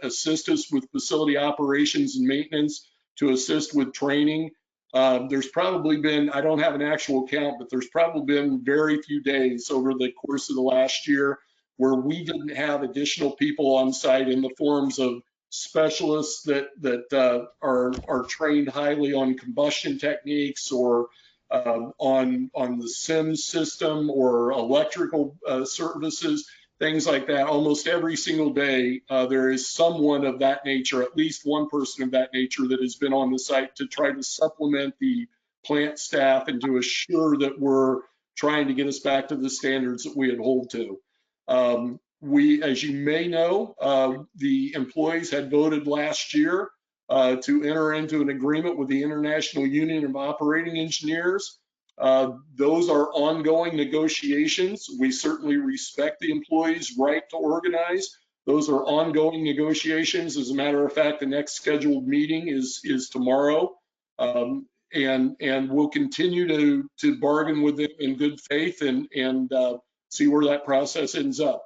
assist us with facility operations and maintenance, to assist with training. There's probably been, I don't have an actual count, but there's probably been very few days over the course of the last year where we didn't have additional people on site in the forms of specialists that are trained highly on combustion techniques or on the SIMS system or electrical services, things like that. Almost every single day, there is someone of that nature, at least one person of that nature that has been on the site to try to supplement the plant staff and to assure that we're trying to get us back to the standards that we had hold to. We, as you may know, the employees had voted last year to enter into an agreement with the International Union of Operating Engineers. Those are ongoing negotiations. We certainly respect the employees' right to organize. Those are ongoing negotiations. As a matter of fact, the next scheduled meeting is tomorrow. And we'll continue to bargain with them in good faith and see where that process ends up.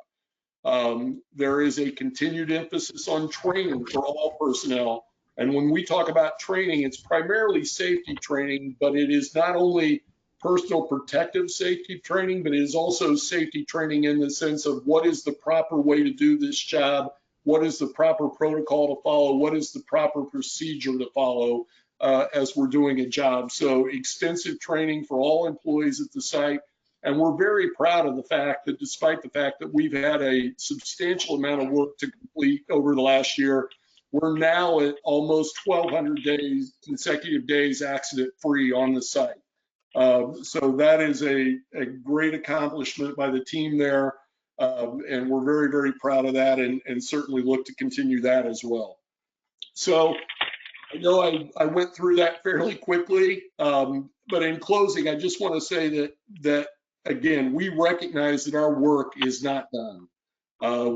There is a continued emphasis on training for all personnel. And when we talk about training, it's primarily safety training, but it is not only personal protective safety training, but it is also safety training in the sense of what is the proper way to do this job, what is the proper protocol to follow, what is the proper procedure to follow as we're doing a job. So extensive training for all employees at the site. And we're very proud of the fact that despite the fact that we've had a substantial amount of work to complete over the last year, we're now at almost 1,200 days, consecutive days accident-free on the site. So that is a great accomplishment by the team there. And we're very, very proud of that and certainly look to continue that as well. So I know I went through that fairly quickly, but in closing, I just want to say that again, we recognize that our work is not done.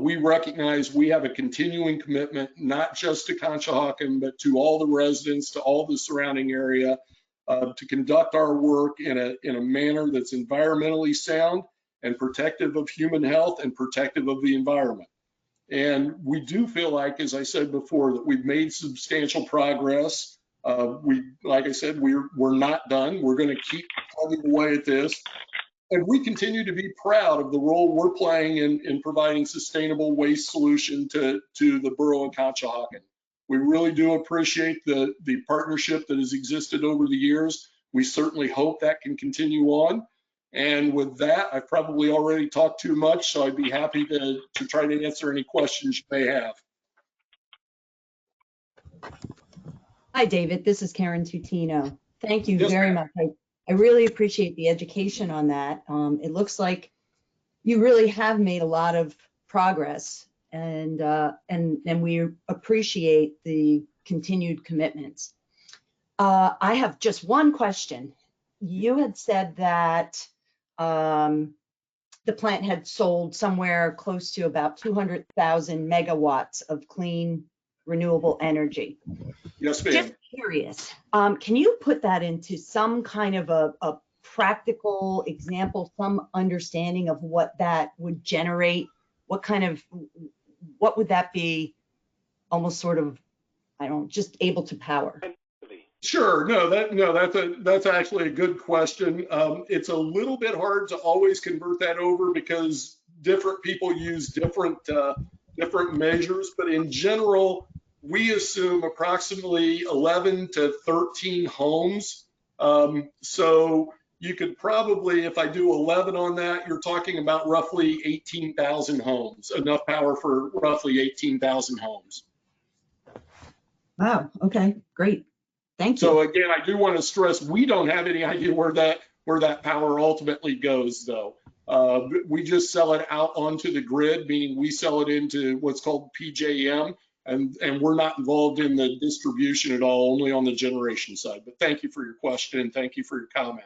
We recognize we have a continuing commitment, not just to Conshohocken, but to all the residents, to all the surrounding area, to conduct our work in a manner that's environmentally sound and protective of human health and protective of the environment. And we do feel like, as I said before, that we've made substantial progress. Like I said, we're not done. We're going to keep plugging away at this. And we continue to be proud of the role we're playing in providing sustainable waste solution to the borough of Conshohocken. We really do appreciate the partnership that has existed over the years. We certainly hope that can continue on. And with that, I've probably already talked too much, so I'd be happy to try to answer any questions you may have. Hi, David. This is Karen Tutino. Thank you Yes, very ma'am. much. I really appreciate the education on that. It looks like you really have made a lot of progress, and we appreciate the continued commitments. I have just one question. You had said that the plant had sold somewhere close to about 200,000 megawatts of clean, renewable energy. Yes, ma'am. Just curious, can you put that into some kind of a practical example, some understanding of what that would generate what would that be almost sort of, I don't know, just able to power? Sure. That's actually a good question. It's a little bit hard to always convert that over because different people use different measures, but in general, we assume approximately 11 to 13 homes. So you could probably, if I do 11 on that, you're talking about roughly 18,000 homes, enough power for roughly 18,000 homes. Wow. Okay, great. Thank you. So again, I do want to stress, we don't have any idea where that power ultimately goes, though. We just sell it out onto the grid, meaning we sell it into what's called PJM, and we're not involved in the distribution at all, only on the generation side. But thank you for your question, and thank you for your comment.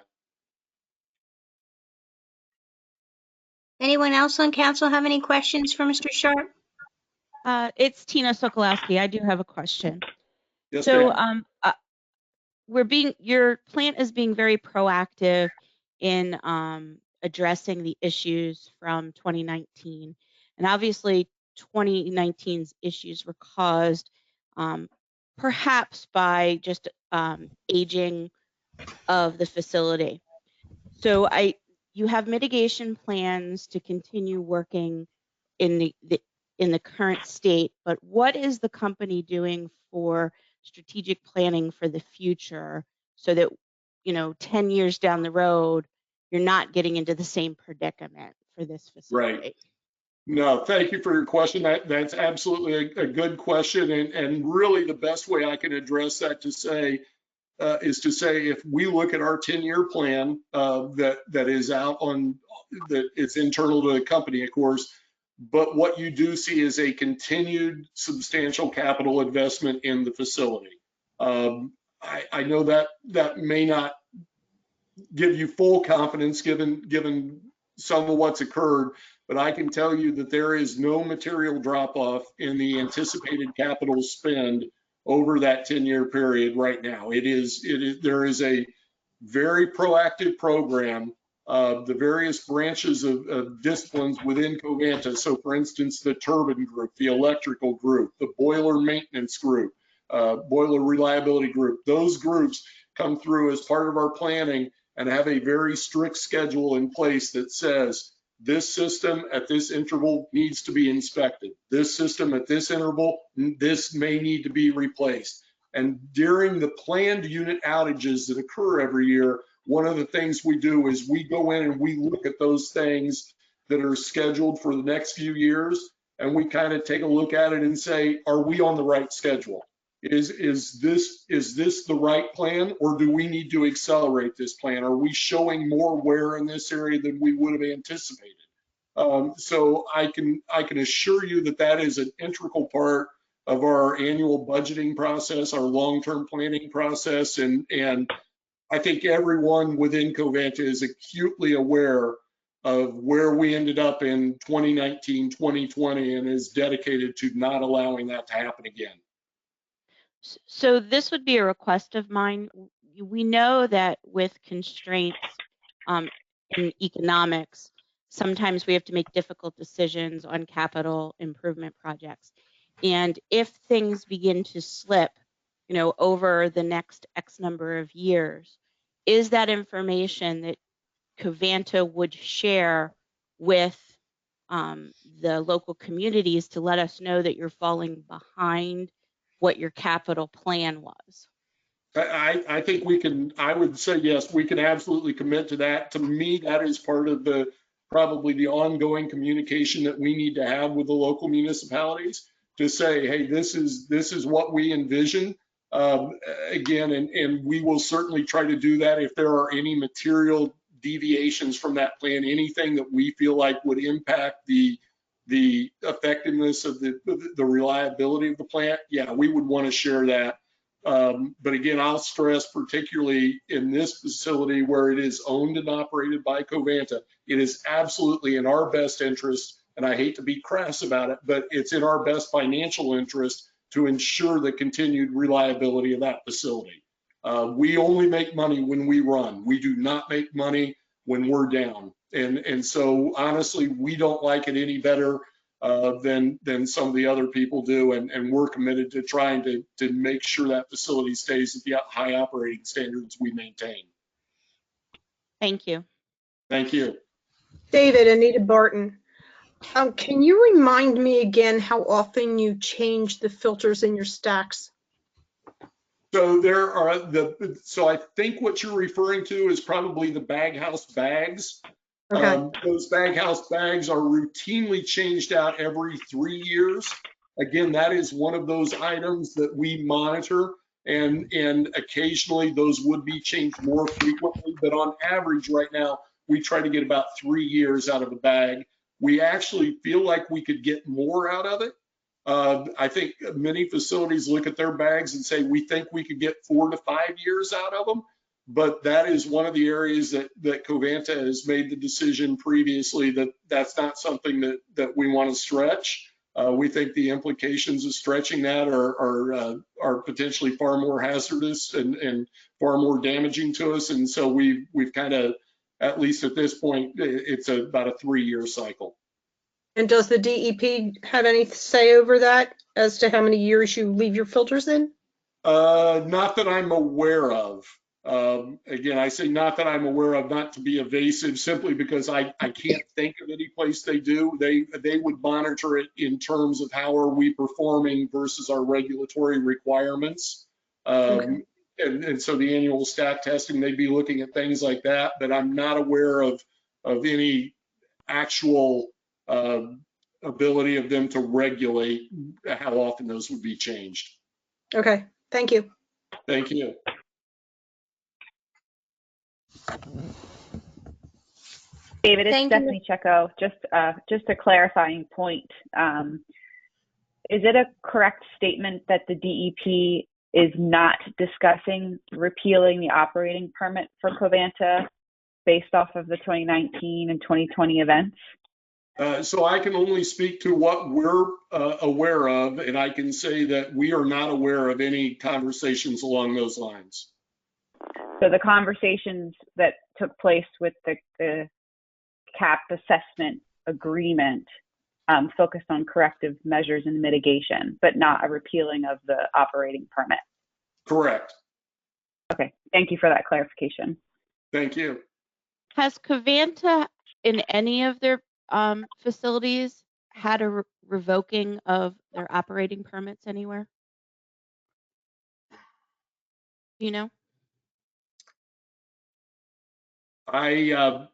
Anyone else on council have any questions for Mr. Sharp? It's Tina Sokolowski. I do have a question. Yes, So ma'am. your plant is being very proactive in addressing the issues from 2019. And obviously 2019's issues were caused perhaps by just aging of the facility. So you have mitigation plans to continue working in the current state, but what is the company doing for strategic planning for the future so that, 10 years down the road, you're not getting into the same predicament for this facility? Right. No, thank you for your question. That's absolutely a good question. And really the best way I can address that is to say, if we look at our 10-year plan that is out on, that it's internal to the company, of course, but what you do see is a continued substantial capital investment in the facility. I know that may not give you full confidence given some of what's occurred, but I can tell you that there is no material drop off in the anticipated capital spend over that 10-year period right now. There is a very proactive program of the various branches of disciplines within Covanta. So for instance, the turbine group, the electrical group, the boiler maintenance group, boiler reliability group, those groups come through as part of our planning and have a very strict schedule in place that says this system at this interval needs to be inspected. This system at this interval, this may need to be replaced. And during the planned unit outages that occur every year, one of the things we do is we go in and we look at those things that are scheduled for the next few years, and we kind of take a look at it and say, are we on the right schedule? Is this the right plan, or do we need to accelerate this plan? Are we showing more wear in this area than we would have anticipated? So I can assure you that is an integral part of our annual budgeting process, our long-term planning process, and I think everyone within Covanta is acutely aware of where we ended up in 2019, 2020, and is dedicated to not allowing that to happen again. So this would be a request of mine. We know that with constraints in economics, sometimes we have to make difficult decisions on capital improvement projects. And if things begin to slip, over the next X number of years, is that information that Covanta would share with the local communities to let us know that you're falling behind what your capital plan was? I think I would say yes, we can absolutely commit to that. To me, that is part of probably the ongoing communication that we need to have with the local municipalities to say, hey, this is what we envision. Again, and we will certainly try to do that if there are any material deviations from that plan, anything that we feel like would impact the effectiveness of the reliability of the plant. Yeah, we would want to share that. But again, I'll stress, particularly in this facility where it is owned and operated by Covanta, it is absolutely in our best interest, and I hate to be crass about it, but it's in our best financial interest to ensure the continued reliability of that facility. We only make money when we run. We do not make money when we're down. And so honestly, we don't like it any better than some of the other people do. And we're committed to trying to make sure that facility stays at the high operating standards we maintain. Thank you. Thank you. David, Anita Barton. Can you remind me again how often you change the filters in your stacks? So there are so I think what you're referring to is probably the bag house bags. Okay. Those bag house bags are routinely changed out every 3 years. Again, that is one of those items that we monitor, and occasionally those would be changed more frequently, but on average right now, we try to get about 3 years out of a bag. We actually feel like we could get more out of it. I think many facilities look at their bags and say, we think we could get 4 to 5 years out of them. But that is one of the areas that Covanta has made the decision previously that that's not something that we want to stretch. We think the implications of stretching that are potentially far more hazardous and far more damaging to us. And so we've kind of, at least at this point, it's about a 3-year cycle. And does the DEP have any say over that as to how many years you leave your filters in? Not that I'm aware of. Again, I say not that I'm aware of, not to be evasive, simply because I can't think of any place they do. They would monitor it in terms of how are we performing versus our regulatory requirements. Okay. And so the annual stack testing, they'd be looking at things like that, but I'm not aware of any actual ability of them to regulate how often those would be changed. Okay, thank you. Thank you. David, it's Thank you. Stephanie Checo. Just a clarifying point. Is it a correct statement that the DEP is not discussing repealing the operating permit for Covanta based off of the 2019 and 2020 events? So I can only speak to what we're aware of, and I can say that we are not aware of any conversations along those lines. So the conversations that took place with the CAP assessment agreement focused on corrective measures and mitigation, but not a repealing of the operating permit. Correct. Okay, thank you for that clarification. Thank you. Has Covanta in any of their facilities had a revoking of their operating permits anywhere? Do you know? I'm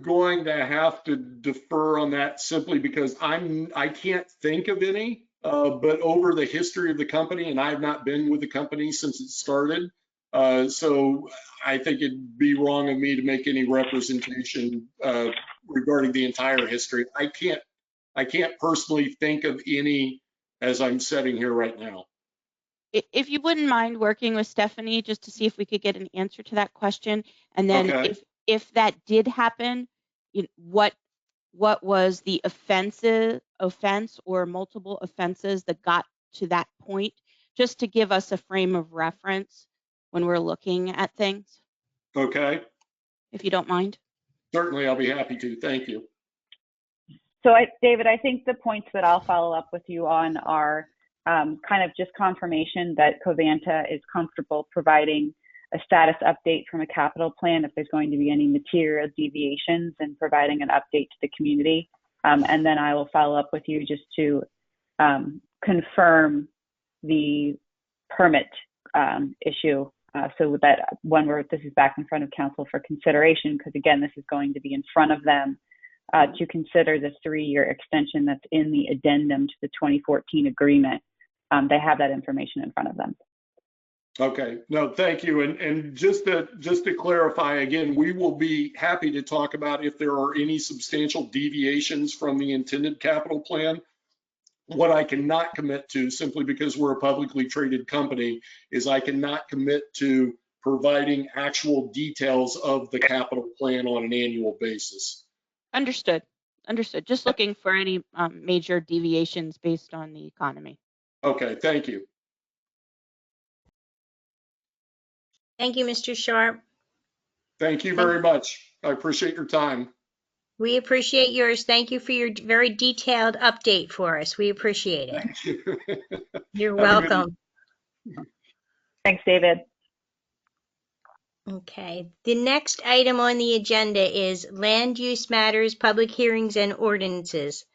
going to have to defer on that simply because I can't think of any, but over the history of the company, and I've not been with the company since it started, so I think it'd be wrong of me to make any representation regarding the entire history. I can't personally think of any as I'm sitting here right now. If you wouldn't mind working with Stephanie just to see if we could get an answer to that question, and then Okay. if that did happen, what was the offense or multiple offenses that got to that point, just to give us a frame of reference when we're looking at things, Okay. if you don't mind. Certainly, I'll be happy to. Thank you. So David, I think the points that I'll follow up with you on are kind of just confirmation that Covanta is comfortable providing a status update from a capital plan if there's going to be any material deviations, and providing an update to the community. And then I will follow up with you just to confirm the permit issue, so that when this is back in front of council for consideration, because again, this is going to be in front of them to consider the 3-year extension that's in the addendum to the 2014 agreement. They have that information in front of them. Okay, no, thank you. And just to clarify again, we will be happy to talk about if there are any substantial deviations from the intended capital plan. What I cannot commit to, simply because we're a publicly traded company, is I cannot commit to providing actual details of the capital plan on an annual basis. Understood. Understood. Just looking for any major deviations based on the economy. Okay, thank you. Thank you, Mr. Sharp. Thank you very much. I appreciate your time. We appreciate yours. Thank you for your very detailed update for us. We appreciate it. Thank you. You're Have a good welcome. Thanks, David. Okay. The next item on the agenda is land use matters, public hearings, and ordinances.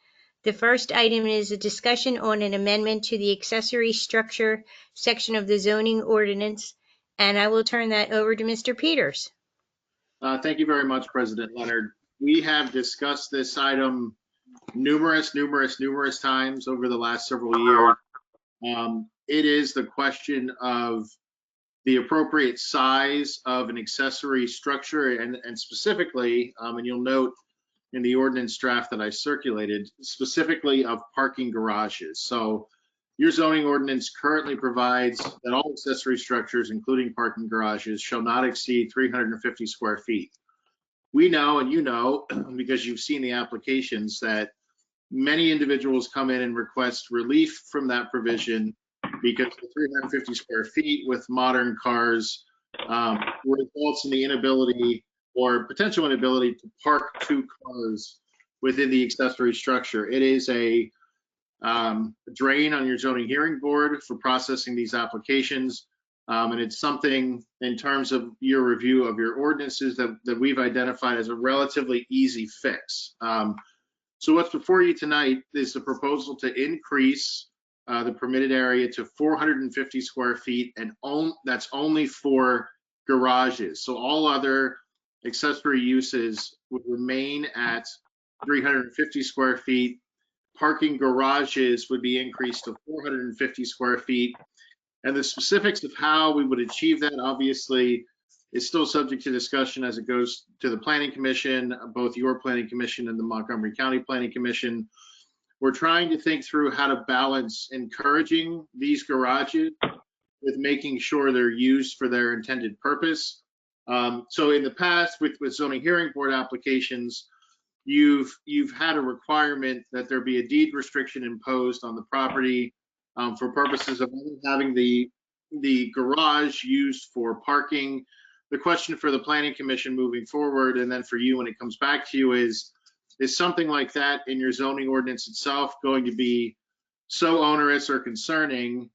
The first item is a discussion on an amendment to the accessory structure section of the zoning ordinance, and I will turn that over to Mr. Peters. Thank you very much, President Leonard. We have discussed this item numerous times over the last several years. It is the question of the appropriate size of an accessory structure and specifically, and you'll note in the ordinance draft that I circulated, specifically of parking garages. So your zoning ordinance currently provides that all accessory structures, including parking garages, shall not exceed 350 square feet. We know, and you know, because you've seen the applications, that many individuals come in and request relief from that provision because the 350 square feet with modern cars results in the inability or potential inability to park two cars within the accessory structure. It is a drain on your zoning hearing board for processing these applications. And it's something in terms of your review of your ordinances that we've identified as a relatively easy fix. So what's before you tonight is the proposal to increase the permitted area to 450 square feet, and that's only for garages. So all other accessory uses would remain at 350 square feet. Parking garages would be increased to 450 square feet. And the specifics of how we would achieve that obviously is still subject to discussion as it goes to the Planning Commission, both your Planning Commission and the Montgomery County Planning Commission. We're trying to think through how to balance encouraging these garages with making sure they're used for their intended purpose. So in the past with zoning hearing board applications, you've had a requirement that there be a deed restriction imposed on the property for purposes of having the garage used for parking. The question for the Planning Commission moving forward, and then for you when it comes back to you, is something like that in your zoning ordinance itself going to be so onerous or concerning?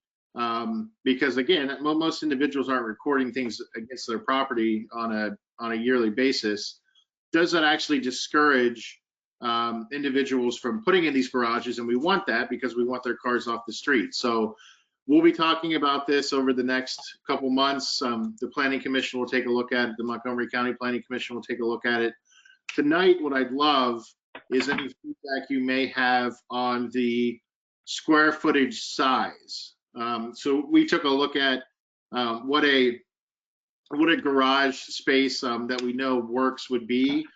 Because again, most individuals aren't recording things against their property on a yearly basis. Does that actually discourage individuals from putting in these garages? And we want that because we want their cars off the street. So we'll be talking about this over the next couple months. The Planning Commission will take a look at it. The Montgomery County Planning Commission will take a look at it. Tonight, what I'd love is any feedback you may have on the square footage size. So we took a look at what a garage space that we know works would be.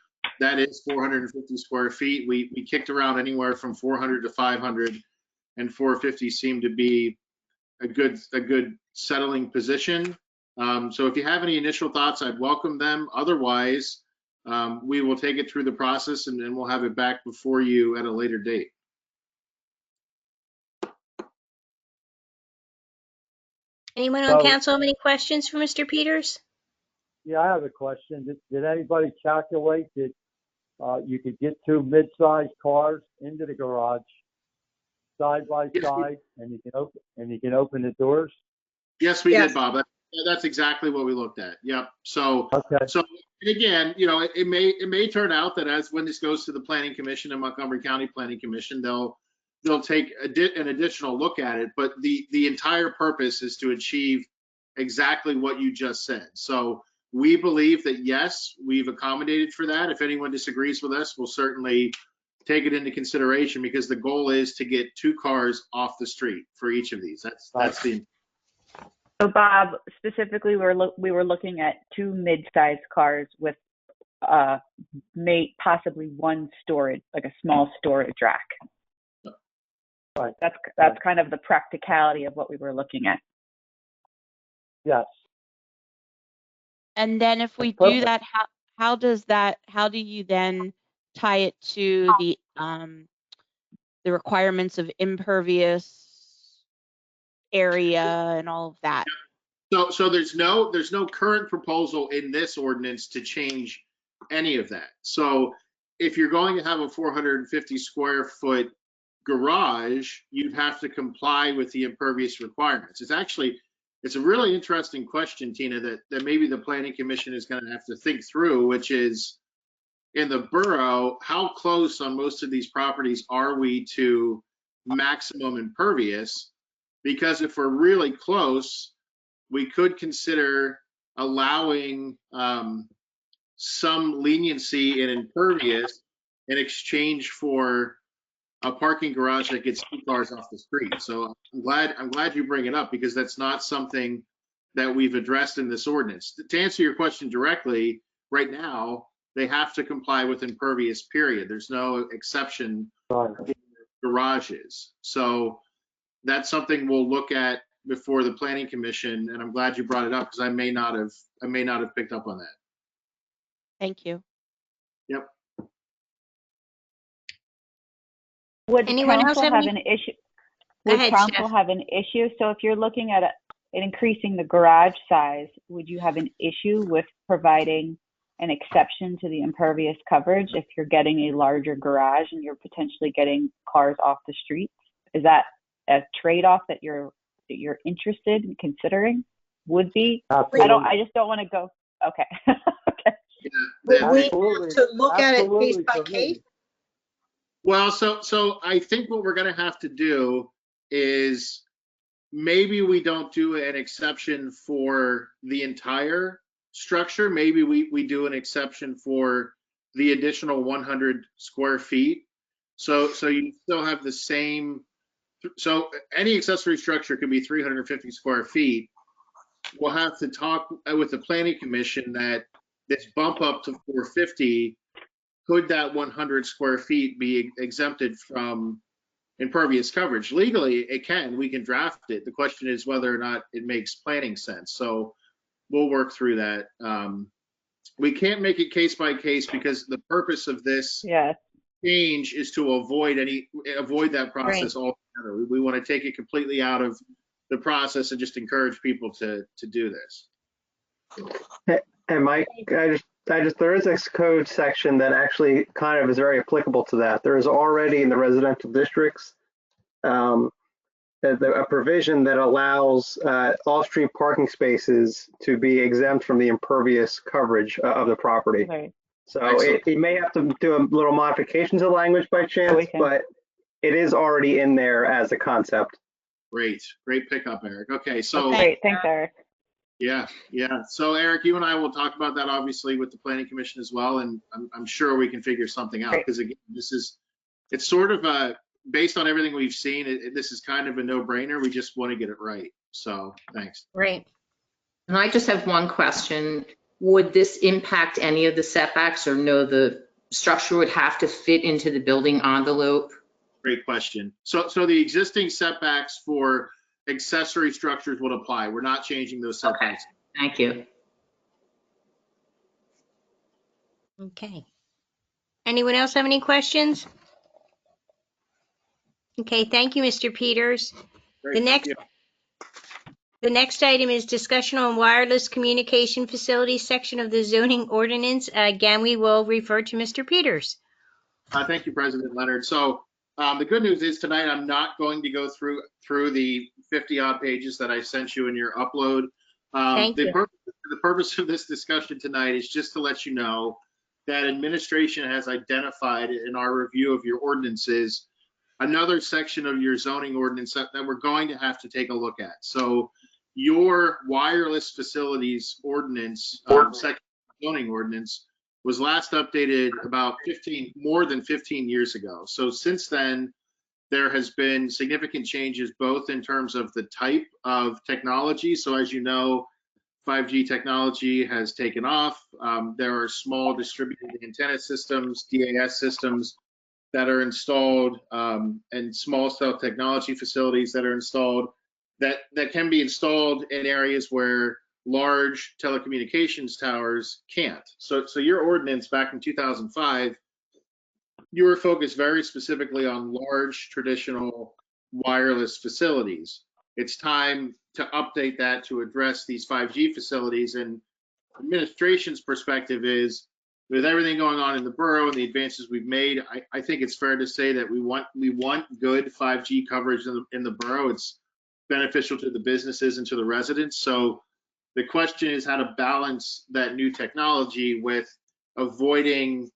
That is 450 square feet. We kicked around anywhere from 400 to 500, and 450 seemed to be a good settling position. So if you have any initial thoughts, I'd welcome them. Otherwise, we will take it through the process and then we'll have it back before you at a later date. Anyone on council have any questions for Mr. Peters? Yeah, I have a question. Did anybody calculate that you could get two mid-sized cars into the garage side by side, and you can open the doors? Yes, we did, Bob. That's exactly what we looked at. Yep. So, Okay. So again, you know, it may turn out that when this goes to the Planning Commission and Montgomery County Planning Commission, they'll take an additional look at it. But the entire purpose is to achieve exactly what you just said. So we believe that yes, we've accommodated for that. If anyone disagrees with us, we'll certainly take it into consideration, because the goal is to get two cars off the street for each of these. That's the. So Bob, specifically, we were looking at two mid-sized cars with possibly one storage, like a small storage rack. Right. That's kind of the practicality of what we were looking at. Yes. And then if we do that, how do you then tie it to the requirements of impervious area and all of that? So there's no current proposal in this ordinance to change any of that. So if you're going to have a 450 square foot garage, you'd have to comply with the impervious requirements. It's a really interesting question, Tina, that maybe the Planning Commission is going to have to think through, which is, in the borough, how close on most of these properties are we to maximum impervious? Because if we're really close, we could consider allowing some leniency in impervious in exchange for a parking garage that gets 2 cars off the street. So I'm glad you bring it up, because that's not something that we've addressed in this ordinance. To answer your question directly, right now, they have to comply with impervious, period. There's no exception for garages. So that's something we'll look at before the Planning Commission, and I'm glad you brought it up, because I may not have picked up on that. Thank you. Yep. Would Anyone else council have have any- an issue? Go Would ahead, council Steph. have an issue? So if you're looking at increasing the garage size, would you have an issue with providing an exception to the impervious coverage if you're getting a larger garage and you're potentially getting cars off the streets? Is that a trade-off that you're interested in considering? Would be? I just don't want to go. Okay. Okay. Yeah, Would we Absolutely. have to look at it case Absolutely by for me. case? Well, so I think what we're going to have to do is maybe we don't do an exception for the entire structure. Maybe we do an exception for the additional 100 square feet. So you still have the same. So any accessory structure could be 350 square feet. We'll have to talk with the Planning Commission that this bump up to 450, could that 100 square feet be exempted from impervious coverage? Legally, it can. We can draft it. The question is whether or not it makes planning sense. So we'll work through that. We can't make it case by case, because the purpose of this Yeah. change is to avoid that process altogether. We want to take it completely out of the process and just encourage people to do this. And Mike, there is a code section that actually kind of is very applicable to that. There is already in the residential districts a provision that allows off-street parking spaces to be exempt from the impervious coverage of the property. Right. So Excellent. it may have to do a little modifications of language by chance, but it is already in there as a concept. Great pickup, Eric. Okay, so Great. Thanks, Eric. yeah. So Eric, you and I will talk about that obviously with the Planning Commission as well, and I'm sure we can figure something out, because again, it's sort of based on everything we've seen, this is kind of a no-brainer. We just want to get it right. So thanks. Great. And I just have one question. Would this impact any of the setbacks, or no, the structure would have to fit into the building envelope? Great question. So the existing setbacks for accessory structures would apply. We're not changing those setbacks. Okay. Thank you. Okay. Anyone else have any questions? Okay, thank you, Mr. Peters. Great, thank you. The next item is discussion on wireless communication facilities section of the zoning ordinance. Again, we will refer to Mr. Peters. Thank you, President Leonard. So the good news is tonight I'm not going to go through the 50-odd pages that I sent you in your upload. Thank you. The purpose of this discussion tonight is just to let you know that administration has identified in our review of your ordinances another section of your zoning ordinance that we're going to have to take a look at. So your wireless facilities ordinance, section zoning ordinance, was last updated about more than 15 years ago. So since then, there has been significant changes, both in terms of the type of technology. So as you know, 5G technology has taken off. There are small distributed antenna systems, DAS systems, that are installed, and small cell technology facilities that are installed, that can be installed in areas where large telecommunications towers can't. So your ordinance back in 2005, you were focused very specifically on large traditional wireless facilities. It's time to update that to address these 5G facilities, and administration's perspective is with everything going on in the borough and the advances we've made, I think it's fair to say that we want good 5G coverage in the borough. It's beneficial to the businesses and to the residents. So the question is how to balance that new technology with avoiding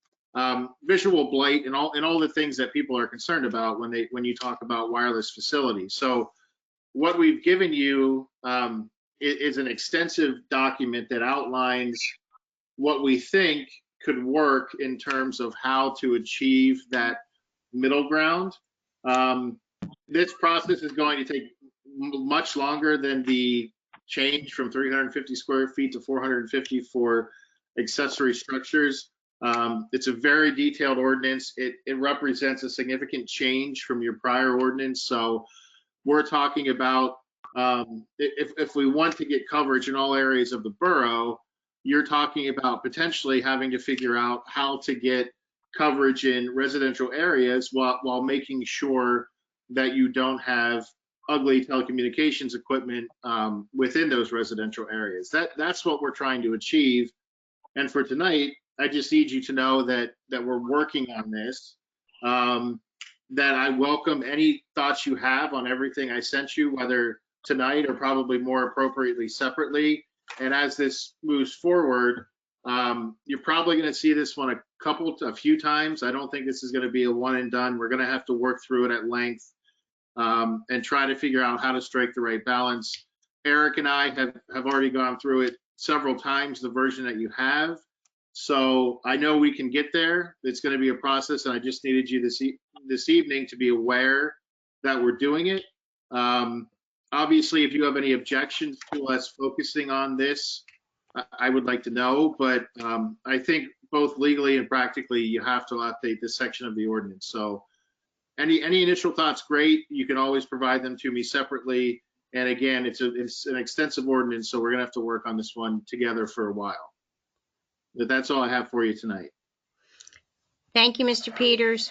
visual blight and all the things that people are concerned about when you talk about wireless facilities. So what we've given you is an extensive document that outlines what we think could work in terms of how to achieve that middle ground. This process is going to take much longer than the change from 350 square feet to 450 for accessory structures. It's a very detailed ordinance. It represents a significant change from your prior ordinance. So we're talking about if we want to get coverage in all areas of the borough, you're talking about potentially having to figure out how to get coverage in residential areas while making sure that you don't have ugly telecommunications equipment within those residential areas. That's what we're trying to achieve. And for tonight, I just need you to know that we're working on this, that I welcome any thoughts you have on everything I sent you, whether tonight or probably more appropriately separately. And as this moves forward, you're probably going to see this one a few times. I don't think this is going to be a one and done. We're going to have to work through it at length and try to figure out how to strike the right balance. Eric and I have already gone through it several times, the version that you have. So I know we can get there. It's going to be a process, and I just needed you this evening to be aware that we're doing it. Obviously, if you have any objections to us focusing on this, I would like to know, but I think both legally and practically, you have to update this section of the ordinance. So any initial thoughts, great. You can always provide them to me separately. And again, it's an extensive ordinance, so we're gonna have to work on this one together for a while. But that's all I have for you tonight. Thank you, Mr. Peters.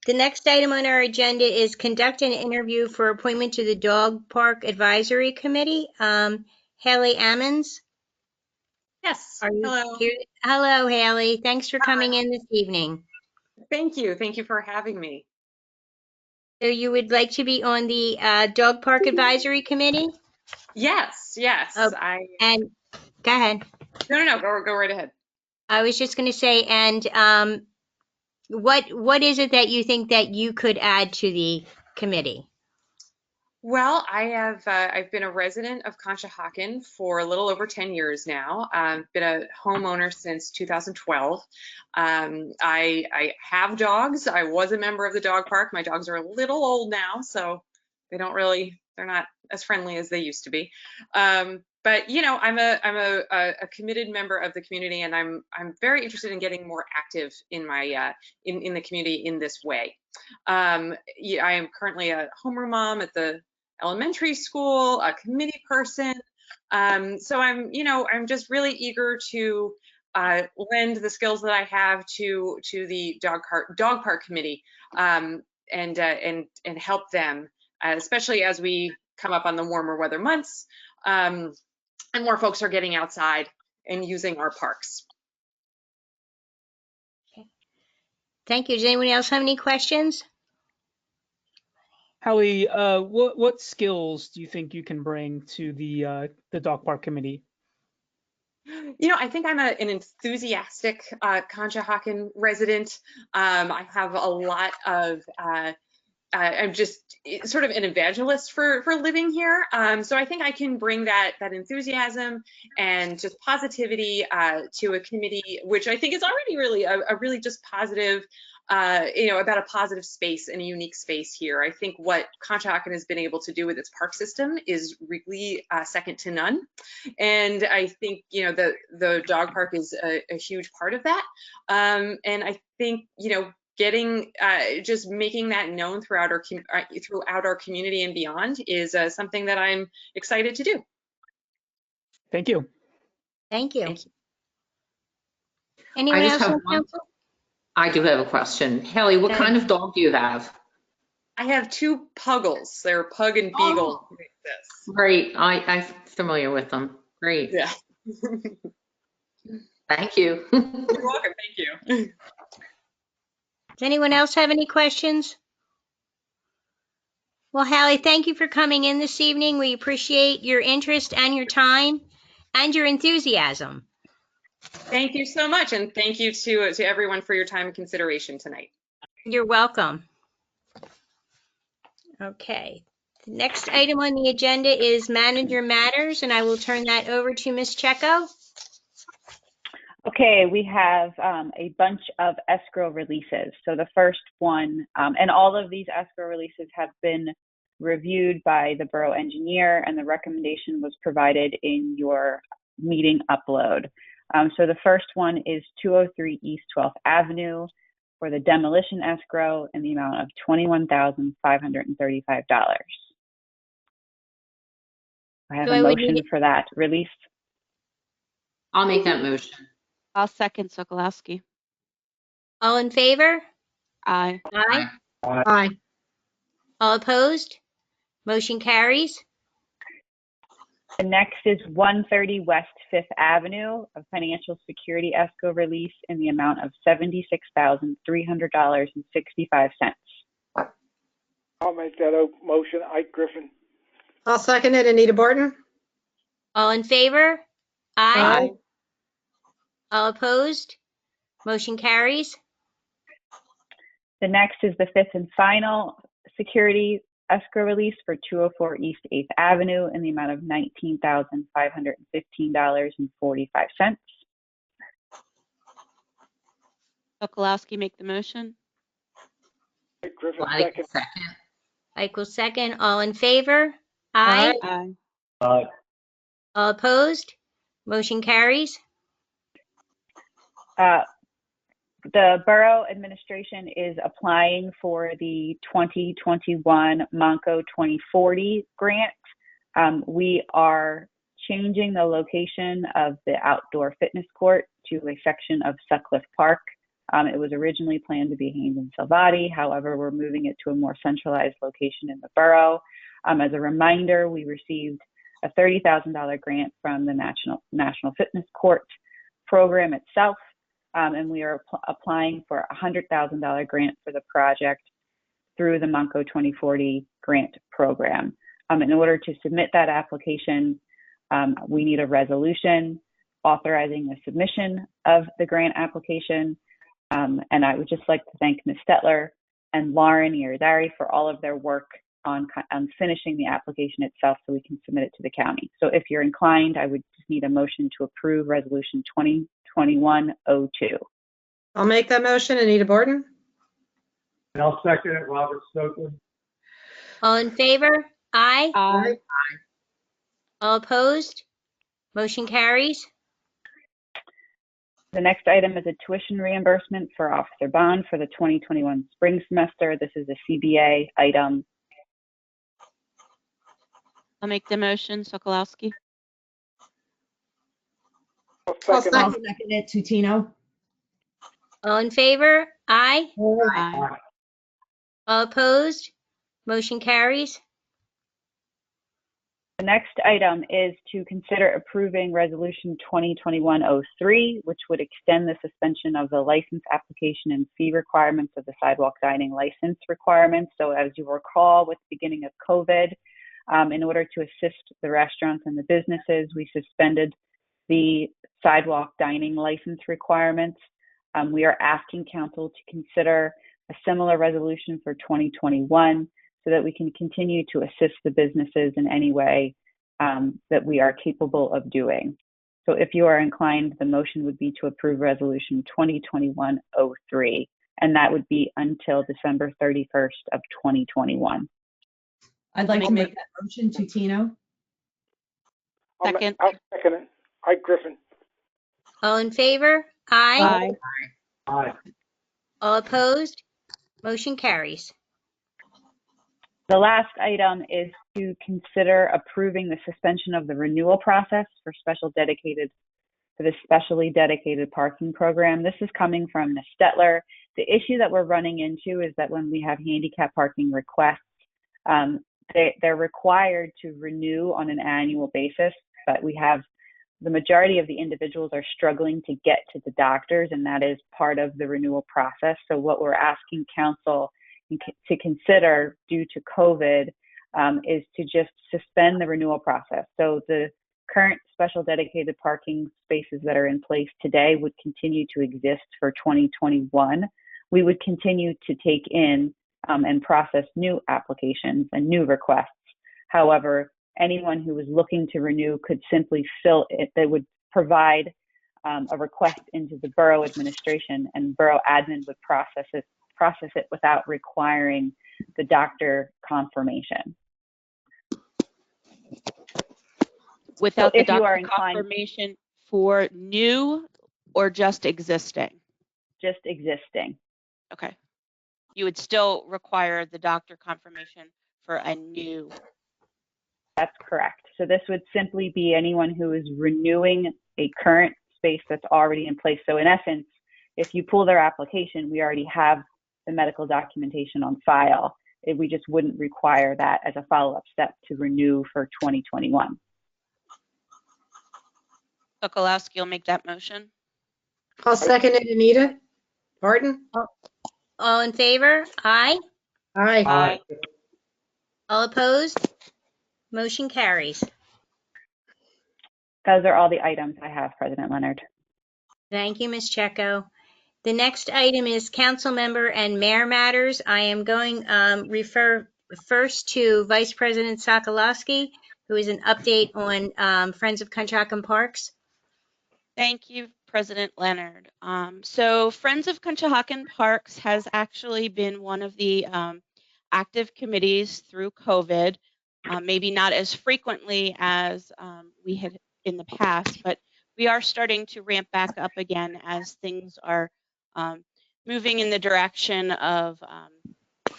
The next item on our agenda is conduct an interview for appointment to the Dog Park Advisory Committee. Haley Ammons, Yes. are you Hello. here? Hello, Haley. Thanks for coming in this evening. Thank you. Thank you for having me. So you would like to be on the Dog Park Advisory Committee? Yes. Yes. Oh, and go ahead. No. Go right ahead. I was just going to say, and what is it that you think that you could add to the committee? Well, I've been a resident of Conshohocken for a little over 10 years now. I've been a homeowner since 2012. I have dogs. I was a member of the dog park. My dogs are a little old now, so they're not as friendly as they used to be. But I'm a committed member of the community, and I'm very interested in getting more active in my in the community in this way. I am currently a homeroom mom at the elementary school, a committee person. So I'm just really eager to lend the skills that I have to the dog park committee and help them, especially as we come up on the warmer weather months and more folks are getting outside and using our parks. Thank you. Does anyone else have any questions? Hallie, what skills do you think you can bring to the dog park committee? I think I'm an enthusiastic Conshohocken resident. I have a lot of I'm just sort of an evangelist for living here. So I think I can bring that enthusiasm and just positivity to a committee, which I think is already really a really just positive, about a positive space and a unique space here. I think what Conshohocken has been able to do with its park system is really second to none. And I think, the dog park is a huge part of that. And I think, getting just making that known throughout our community and beyond is something that I'm excited to do. Thank you. Thank you. Thank you. Anyone else on council? I do have a question. Haley, what kind of dog do you have? I have 2 puggles. They're pug and beagle. Great. I'm familiar with them. Great. Yeah. Thank you. You're welcome. Thank you. Does anyone else have any questions? Well, Hallie, thank you for coming in this evening. We appreciate your interest and your time and your enthusiasm. Thank you so much. And thank you to everyone for your time and consideration tonight. You're welcome. Okay. The next item on the agenda is manager matters, and I will turn that over to Ms. Checo. Okay, we have a bunch of escrow releases. So the first one, and all of these escrow releases have been reviewed by the borough engineer, and the recommendation was provided in your meeting upload. So the first one is 203 East 12th Avenue for the demolition escrow in the amount of $21,535. I have So a I would need motion for that release. I'll make that motion. I'll second Sokolowski. All in favor? Aye. Aye. Aye. All opposed? Motion carries. The next is 130 West 5th Avenue, a financial security escrow release in the amount of $76,300.65. I'll make that a motion. Ike Griffin. I'll second it. Anita Barton? All in favor? Aye. Aye. All opposed? Motion carries. The next is the fifth and final security escrow release for 204 East 8th Avenue in the amount of $19,515.45. Sokolowski make the motion. Ike Griffin Like second. second. Ike will second. All in favor? Aye. Aye. All opposed? Motion carries. The borough administration is applying for the 2021 Monco 2040 grant. We are changing the location of the outdoor fitness court to a section of Sutcliffe Park. It was originally planned to be Haynes and Salvati. However, we're moving it to a more centralized location in the borough. As a reminder, we received a $30,000 grant from the National Fitness Court program itself. And we are applying for a $100,000 grant for the project through the Monco 2040 grant program. In order to submit that application, we need a resolution authorizing the submission of the grant application. And I would just like to thank Ms. Stetler and Lauren Irizarry for all of their work on finishing the application itself so we can submit it to the county. So if you're inclined, I would just need a motion to approve resolution 2021-02. I'll make that motion. Anita Barton? And I'll second it, Robert Stokely. All in favor? Aye. Aye. All opposed? Motion carries. The next item is a tuition reimbursement for Officer Bond for the 2021 spring semester. This is a CBA item. I'll make the motion. Sokolowski. I'll I'll second. second it, Tutino. All in favor? Aye. Aye. All opposed? Motion carries. The next item is to consider approving resolution 2021-03, which would extend the suspension of the license application and fee requirements of the sidewalk dining license requirements. So as you recall, with the beginning of COVID, in order to assist the restaurants and the businesses, we suspended the sidewalk dining license requirements. We are asking council to consider a similar resolution for 2021 so that we can continue to assist the businesses in any way that we are capable of doing. So if you are inclined, the motion would be to approve resolution 2021-03, and that would be until December 31st of 2021. I'd like to make that motion, Tutino. Second. I'll second it. Ike Griffin. All in favor? Aye. Aye. All opposed? Motion carries. The last item is to consider approving the suspension of the renewal process for the specially dedicated parking program. This is coming from Ms. Stetler. The issue that we're running into is that when we have handicap parking requests, they're required to renew on an annual basis, but we have the majority of the individuals are struggling to get to the doctors, and that is part of the renewal process. So what we're asking council to consider due to COVID is to just suspend the renewal process. So the current special dedicated parking spaces that are in place today would continue to exist for 2021. We would continue to take in and process new applications and new requests. However, anyone who was looking to renew could simply fill it. They would provide a request into the borough administration, and borough admin would process it without requiring the doctor confirmation. Without So the if you are doctor inclined, confirmation for new or just existing? just existing. Okay. You would still require the doctor confirmation for a new. That's correct. So this would simply be anyone who is renewing a current space that's already in place. So in essence, if you pull their application, we already have the medical documentation on file. We just wouldn't require that as a follow-up step to renew for 2021. Sokolowski will make that motion. I'll second it, Anita. Barton? All in favor? Aye. Aye. Aye. All opposed? Motion carries. Those are all the items I have, President Leonard. Thank you, Ms. Checo. The next item is council member and mayor matters. I am going refer first to Vice President Sokolowski, who is an update on Friends of Conshohocken Parks. Thank you, President Leonard. So Friends of Conshohocken Parks has actually been one of the active committees through COVID, maybe not as frequently as we had in the past, but we are starting to ramp back up again as things are moving in the direction of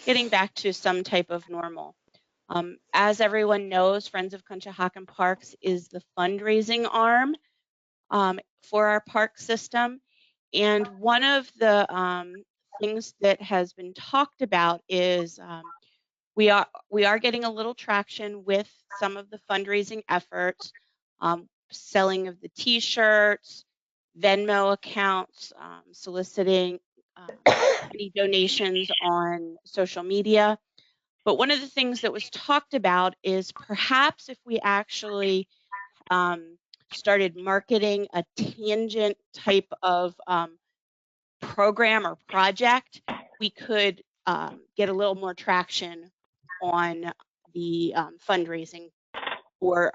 getting back to some type of normal. As everyone knows, Friends of Conshohocken Parks is the fundraising arm for our park system. And one of the things that has been talked about is we are getting a little traction with some of the fundraising efforts, selling of the T-shirts, Venmo accounts, soliciting any donations on social media. But one of the things that was talked about is perhaps if we actually started marketing a tangent type of program or project, we could get a little more traction on the fundraising for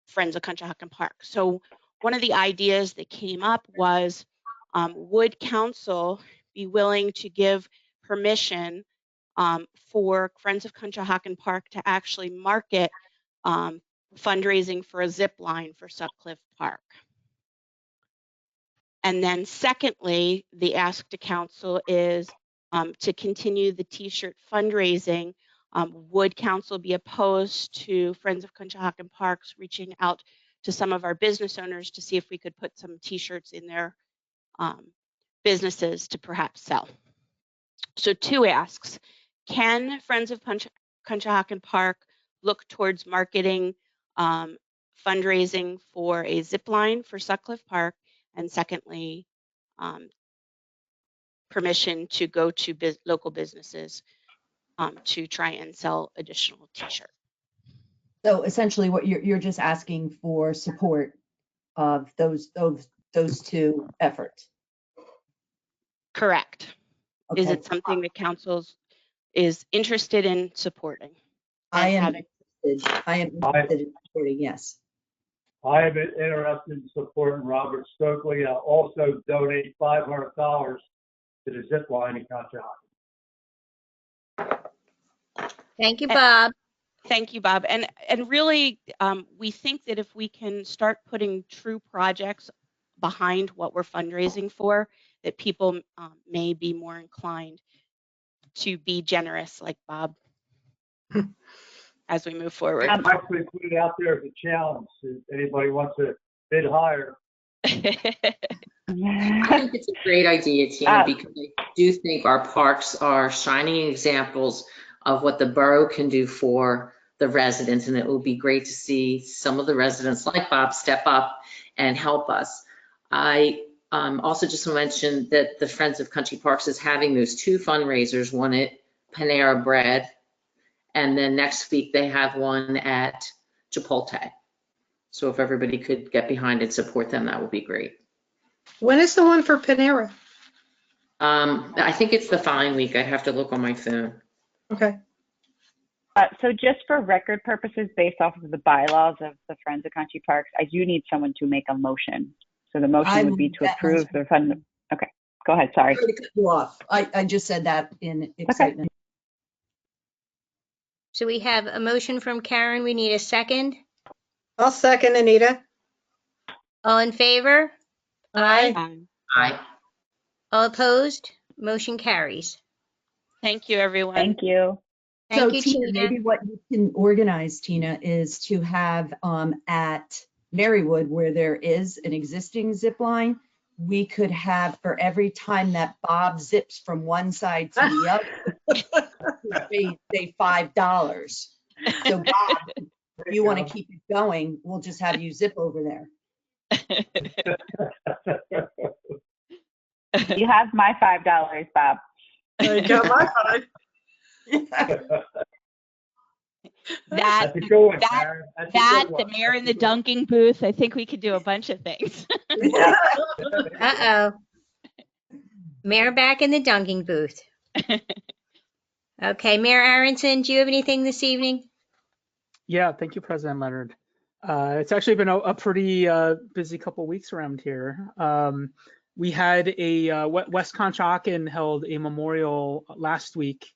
Friends of Conshohocken Park. So one of the ideas that came up was, would council be willing to give permission for Friends of Conshohocken Park to actually market fundraising for a zip line for Sutcliffe Park? And then secondly, the ask to council is to continue the T-shirt fundraising. Would council be opposed to Friends of Conshohocken Parks reaching out to some of our business owners to see if we could put some T-shirts in their businesses to perhaps sell? So two asks. Can Friends of Conshohocken Park look towards marketing fundraising for a zip line for Sutcliffe Park? And secondly, permission to go to local businesses to try and sell additional T-shirts. So essentially what you're just asking for support of those two efforts. Correct. Okay. Is it something that council is interested in supporting? I am interested in supporting, yes. I have been interested in supporting Robert Stokely. I'll also donate $500 to the zip line in Conshohocken. Thank you, Bob. Thank you, Bob. And really, we think that if we can start putting true projects behind what we're fundraising for, that people may be more inclined to be generous, like Bob, as we move forward. I actually put it out there as a challenge. If anybody wants to bid higher. I think it's a great idea, Tina, because I do think our parks are shining examples of what the borough can do for the residents, and it will be great to see some of the residents like Bob step up and help us. I also just mentioned that the Friends of Country Parks is having those 2 fundraisers, one at Panera Bread, and then next week they have one at Chipotle. So if everybody could get behind and support them, that would be great. When is the one for Panera? I think it's the following week. I have to look on my phone. Okay. So just for record purposes, based off of the bylaws of the Friends of Country Parks, I do need someone to make a motion. So the motion would be to approve the fund. Okay, go ahead. Sorry. Sorry to cut you off. I just said that in excitement. So we have a motion from Karen. We need a second. I'll second, Anita. All in favor? Aye. Aye. All opposed? Motion carries. Thank you, everyone. Thank you. Thank So you, Tina, Tina. maybe what you can organize, Tina, is to have at Marywood, where there is an existing zip line, we could have for every time that Bob zips from one side to the other, say $5. So Bob, if you want to keep it going, we'll just have you zip over there. You have my $5, Bob. I got my 5. That, That's a good one, Karen. That's a good the one. mayor in the dunking booth. I think we could do a bunch of things. Uh-oh. Mayor back in the dunking booth. Okay, Mayor Aronson, do you have anything this evening? Yeah, thank you, President Leonard. It's actually been a pretty busy couple of weeks around here. We had a West Conshohocken held a memorial last week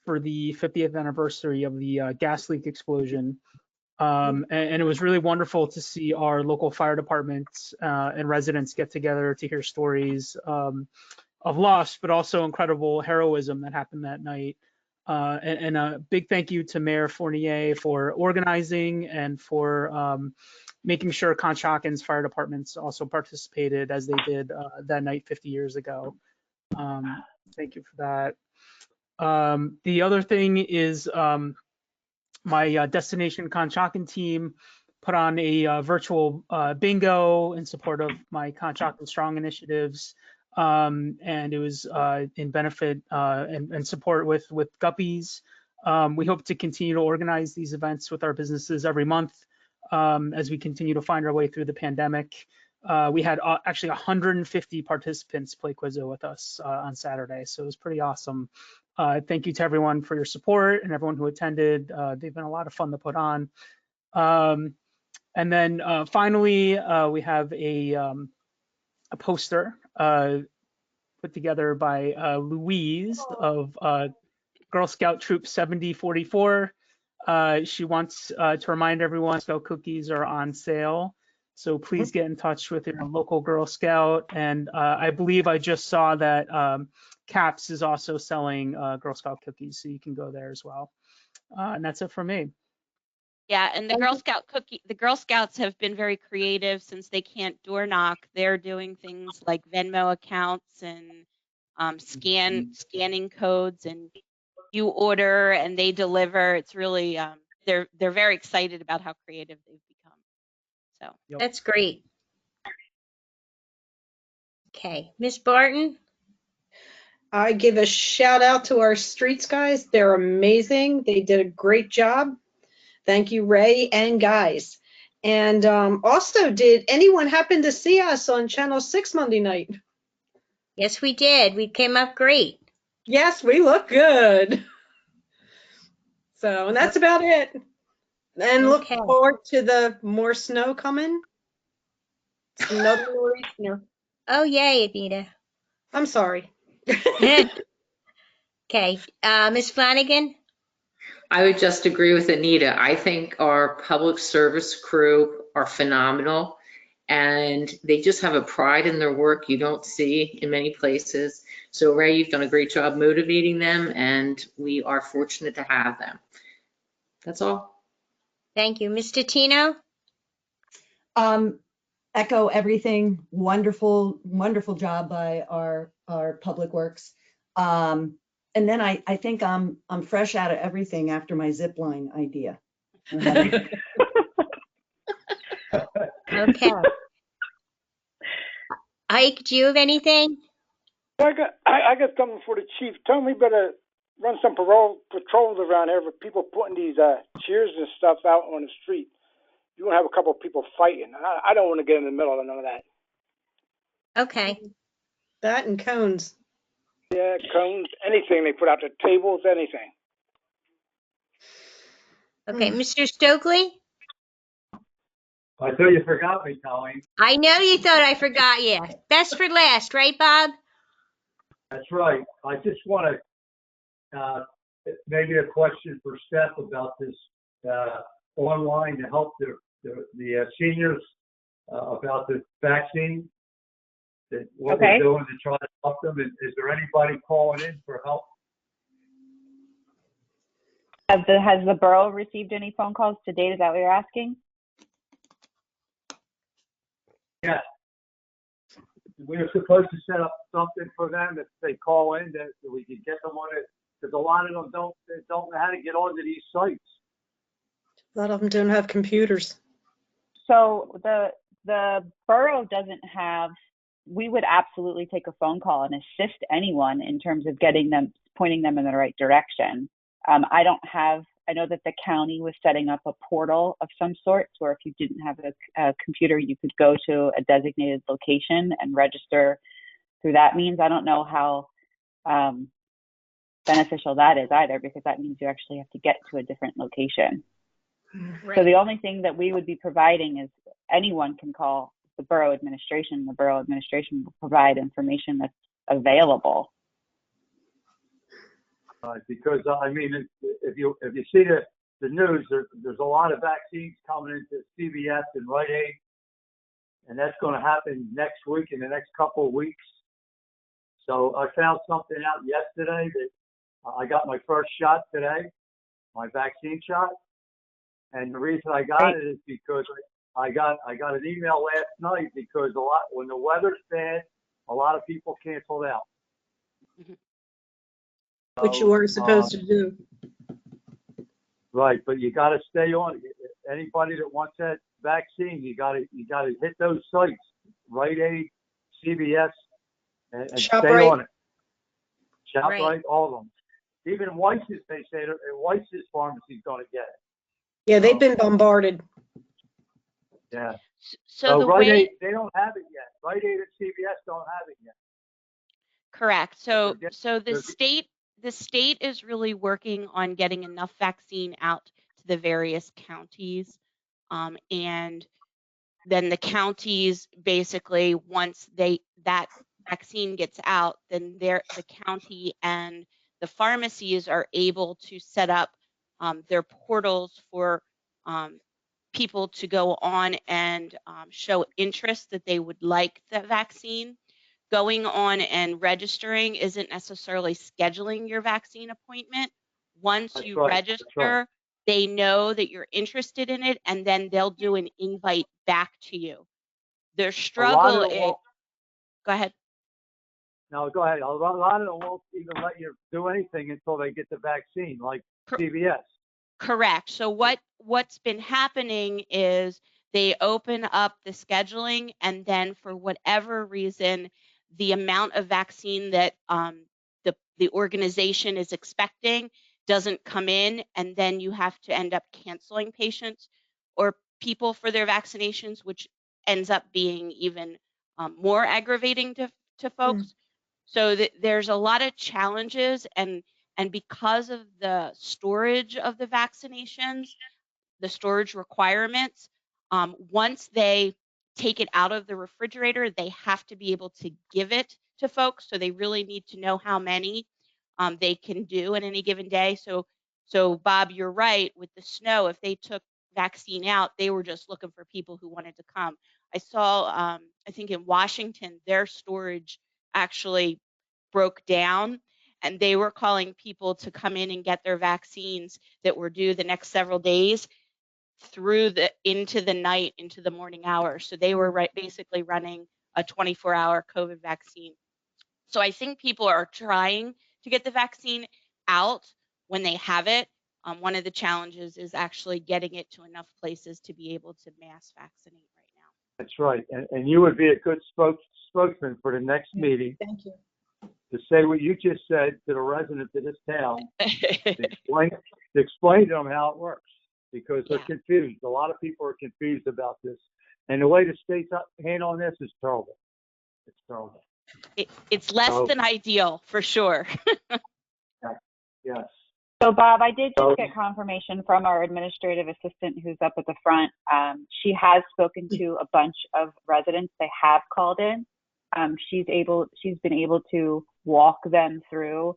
for the 50th anniversary of the gas leak explosion. And it was really wonderful to see our local fire departments and residents get together to hear stories of loss, but also incredible heroism that happened that night. And a big thank you to Mayor Fournier for organizing and for making sure Conshocken's fire departments also participated as they did that night 50 years ago. Thank you for that. The other thing is my Destination Conshohocken team put on a virtual bingo in support of my Conshohocken Strong initiatives. And it was in benefit and support with Guppies. We hope to continue to organize these events with our businesses every month as we continue to find our way through the pandemic. We had actually 150 participants play Quizzo with us on Saturday, so it was pretty awesome. Thank you to everyone for your support and everyone who attended. They've been a lot of fun to put on. And then finally, we have a poster put together by Louise of Girl Scout Troop 7044. She wants to remind everyone Scout cookies are on sale. So please get in touch with your local Girl Scout. And I believe I just saw that CAPS is also selling Girl Scout cookies, so you can go there as well. And that's it for me. Yeah, and the Girl Scouts have been very creative since they can't door knock. They're doing things like Venmo accounts and scanning codes, and you order and they deliver. It's really they're very excited about how creative they've become. So That's great. Okay, Miss Barton. I give a shout out to our streets guys. They're amazing. They did a great job. Thank you, Ray and guys. And also, did anyone happen to see us on Channel 6 Monday night? Yes, we did. We came up great. Yes, we look good. So, and that's about it. And look forward to the more snow coming. Another nor'easter. Oh, yay, Anita. I'm sorry. Okay, Miss Flanagan. I would just agree with Anita. I think our public service crew are phenomenal, and they just have a pride in their work you don't see in many places. So Ray, you've done a great job motivating them, and we are fortunate to have them. That's all. Thank you. Mr. Tino? Echo everything. Wonderful, wonderful job by our public works. And then I think I'm fresh out of everything after my zip line idea. Okay. Ike, do you have anything? I got something for the chief. Tell me better run some patrols around here for people putting these chairs and stuff out on the street. You want to have a couple of people fighting. I don't want to get in the middle of none of that. Okay. That and cones. Yeah, cones, anything they put out, the tables, anything. Okay, Mr. Stokely? I thought you forgot me, Colleen. I know you thought I forgot you. Best for last, right, Bob? That's right. I just want to, maybe a question for Steph about this online to help the seniors about the vaccine. What Okay. we're doing to try to help them. Is there anybody calling in for help? Has the borough received any phone calls to date? Is that what you're asking? Yeah. We were supposed to set up something for them if they call in that we could get them on it, because a lot of them don't know how to get onto these sites. A lot of them don't have computers. So the borough doesn't have, we would absolutely take a phone call and assist anyone in terms of getting them, pointing them in the right direction. I know that the county was setting up a portal of some sort where if you didn't have a computer, you could go to a designated location and register through that means. I don't know how beneficial that is either, because that means you actually have to get to a different location. Right. So the only thing that we would be providing is anyone can call the borough administration. The borough administration will provide information that's available. Because I mean, if you see the news, there's a lot of vaccines coming into CVS and Rite Aid, and that's going to happen next week, in the next couple of weeks. So I found something out yesterday that I got my first shot today, my vaccine shot, and the reason I got it is because I got an email last night because when the weather's bad, a lot of people canceled out. Which you weren't supposed to do. Right, but you got to stay on. Anybody that wants that vaccine, you got to hit those sites, Rite Aid, CVS, and stay on it. ShopRite, all of them. Even Weiss's, they say Weiss's pharmacy's going to get it. Yeah, they've been bombarded. Yeah. So the Rite way Aid, they don't have it yet. Rite Aid and CVS don't have it yet. correct. So the state is really working on getting enough vaccine out to the various counties, and then the counties basically, once that vaccine gets out, then the county and the pharmacies are able to set up their portals for people to go on and show interest that they would like the vaccine. Going on and registering isn't necessarily scheduling your vaccine appointment. Once you register, they know that you're interested in it, and then they'll do an invite back to you. Their struggle is, go ahead. No, go ahead. A lot of them won't even let you do anything until they get the vaccine, like CVS. Correct. So what's been happening is they open up the scheduling, and then for whatever reason, the amount of vaccine that the organization is expecting doesn't come in, and then you have to end up canceling patients or people for their vaccinations, which ends up being even more aggravating to folks. So there's a lot of challenges, and because of the storage of the vaccinations, the storage requirements, once they take it out of the refrigerator, they have to be able to give it to folks. So they really need to know how many they can do in any given day. So Bob, you're right, with the snow, if they took vaccine out, they were just looking for people who wanted to come. I saw, I think in Washington, their storage actually broke down, and they were calling people to come in and get their vaccines that were due the next several days into the night, into the morning hours. So they were basically running a 24-hour COVID vaccine. So I think people are trying to get the vaccine out when they have it. One of the challenges is actually getting it to enough places to be able to mass vaccinate right now. That's right. And you would be a good spokesman for the next meeting Thank you. to say what you just said to the residents of this town, to explain to them how it works, because they're confused. A lot of people are confused about this. And the way the state's handling this is terrible. It's terrible. It's less than ideal, for sure. Yes. So Bob, I did just get confirmation from our administrative assistant who's up at the front. She has spoken to a bunch of residents. They have called in. She's been able to walk them through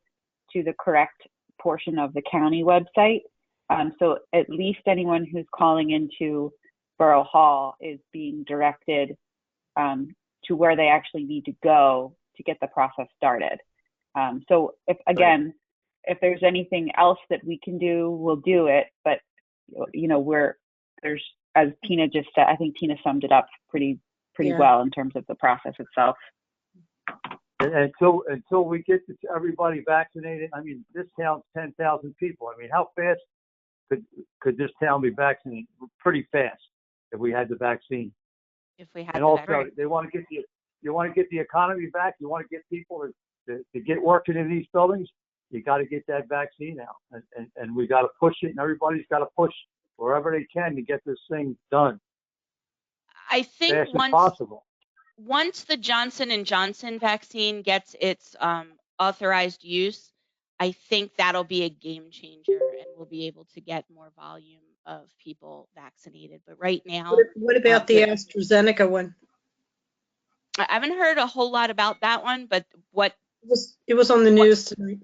to the correct portion of the county website. So at least anyone who's calling into Borough Hall is being directed to where they actually need to go to get the process started. So if there's anything else that we can do, we'll do it. But there's, as Tina just said, I think Tina summed it up pretty well in terms of the process itself. And until we get everybody vaccinated, I mean, this town's 10,000 people. I mean, how fast could this town be vaccinated? Pretty fast if we had the vaccine. If we had and the also, vaccine. you want to get the economy back. You want to get people to get working in these buildings. You got to get that vaccine out, and we got to push it, and everybody's got to push wherever they can to get this thing done. I think fast as possible. Once the Johnson & Johnson vaccine gets its authorized use, I think that'll be a game changer, and we'll be able to get more volume of people vaccinated. But right now, What about the AstraZeneca one? I haven't heard a whole lot about that one, but it was on the news tonight.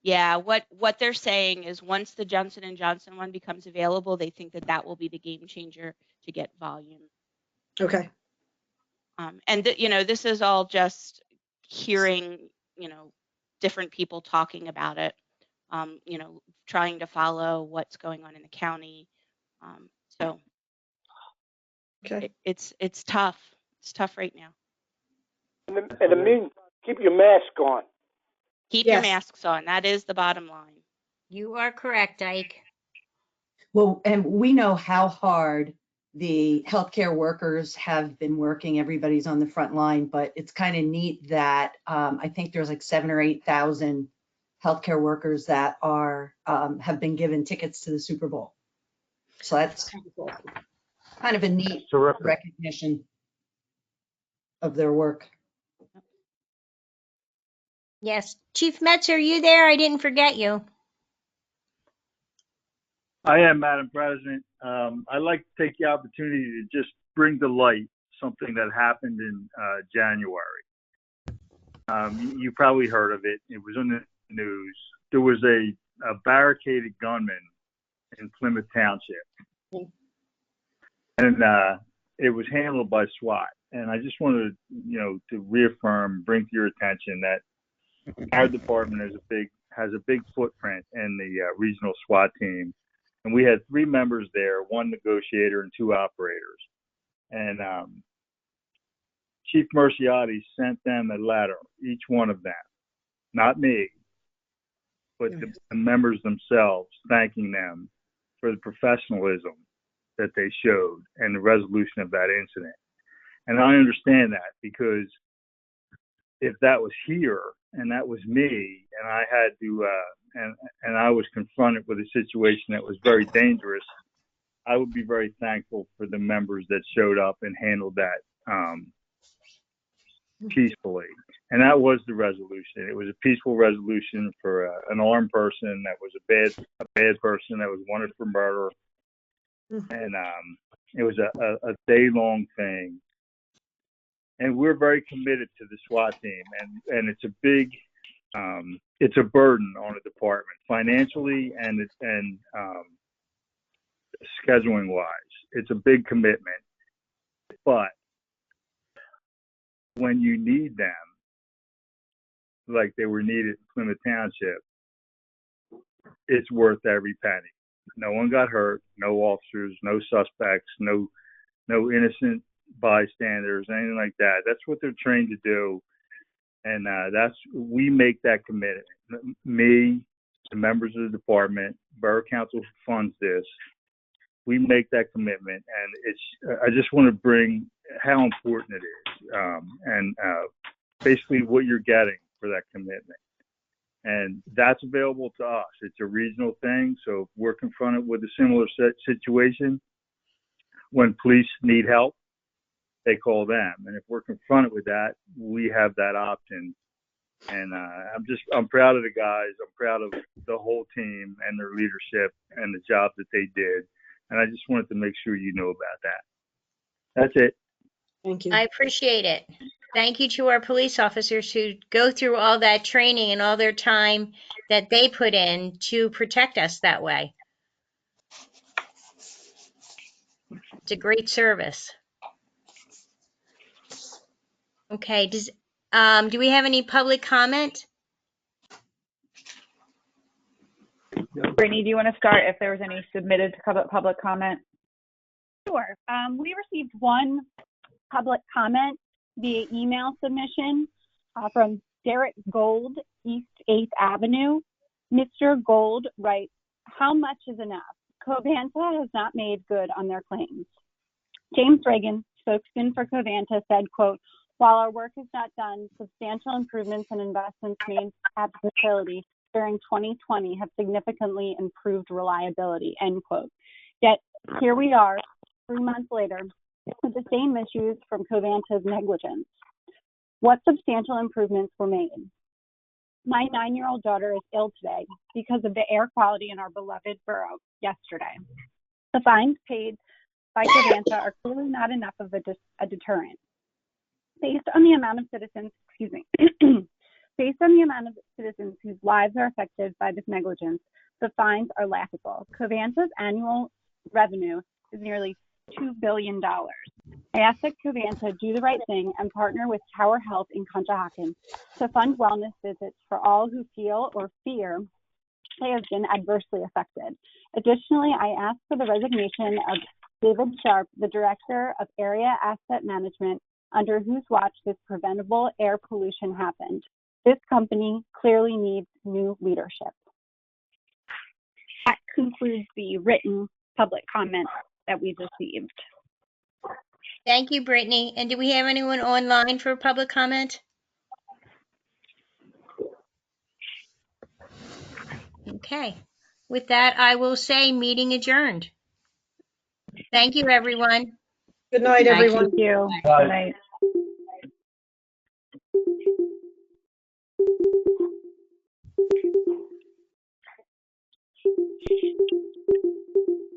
Yeah, what they're saying is once the Johnson & Johnson one becomes available, they think that will be the game changer to get volume. Okay. And this is all just hearing, different people talking about it, trying to follow what's going on in the county. So okay. It's tough. It's tough right now. In the meantime, keep your mask on. Keep your masks on. That is the bottom line. You are correct, Ike. Well, and we know how hard the healthcare workers have been working. Everybody's on the front line, but it's kind of neat that I think there's like 7,000 or 8,000 healthcare workers that have been given tickets to the Super Bowl. So that's kind of a neat recognition of their work. Yes. Chief Metz, are you there? I didn't forget you. I am, Madam President. I'd like to take the opportunity to just bring to light something that happened in January. You probably heard of it. It was in the news. There was a barricaded gunman in Plymouth Township. And it was handled by SWAT. And I just wanted to reaffirm, bring to your attention that our department has a big footprint in the regional SWAT team. And we had 3 members there, 1 negotiator and 2 operators. And Chief Merciati sent them a letter, each one of them, not me, but the members themselves, thanking them for the professionalism that they showed and the resolution of that incident. And I understand that, because if that was here and that was me and I had to, and I was confronted with a situation that was very dangerous, I would be very thankful for the members that showed up and handled that peacefully. And that was the resolution. It was a peaceful resolution for an armed person that was a bad person that was wanted for murder. And it was a day-long thing. And we're very committed to the SWAT team, and it's a big, it's a burden on the department financially and scheduling wise. It's a big commitment, but when you need them, like they were needed in Plymouth Township, it's worth every penny. No one got hurt, no officers, no suspects, no innocent bystanders, anything like that. That's what they're trained to do, and we make that commitment. Me, the members of the department, Borough Council funds this. We make that commitment, and I just want to bring how important it is, and basically what you're getting for that commitment. And that's available to us. It's a regional thing, so if we're confronted with a similar situation, when police need help, they call them. And if we're confronted with that, we have that option. And I'm proud of the guys. I'm proud of the whole team and their leadership and the job that they did. And I just wanted to make sure you know about that. That's it. Thank you. I appreciate it. Thank you to our police officers who go through all that training and all their time that they put in to protect us that way. It's a great service. Okay, do we have any public comment? Brittany, do you want to start if there was any submitted public comment? Sure. We received one public comment via email submission from Derek Gold, East 8th Avenue. Mr. Gold writes, "How much is enough? Covanta has not made good on their claims." James Reagan, spokesman for Covanta, said, quote, "While our work is not done, substantial improvements and investments made at the facility during 2020 have significantly improved reliability," end quote. Yet here we are 3 months later with the same issues from Covanta's negligence. What substantial improvements were made? My 9-year-old daughter is ill today because of the air quality in our beloved borough yesterday. The fines paid by Covanta are clearly not enough of a deterrent. Based on the amount of citizens, based on the amount of citizens whose lives are affected by this negligence, the fines are laughable. Covanta's annual revenue is nearly $2 billion. I ask that Covanta do the right thing and partner with Tower Health in Conshohocken to fund wellness visits for all who feel or fear they have been adversely affected. Additionally, I ask for the resignation of David Sharp, the Director of Area Asset Management, under whose watch this preventable air pollution happened. This company clearly needs new leadership. That concludes the written public comment that we've received. Thank you, Brittany. And do we have anyone online for public comment? Okay. With that, I will say meeting adjourned. Thank you, everyone. Good night, everyone. Thank you. Bye. Good night.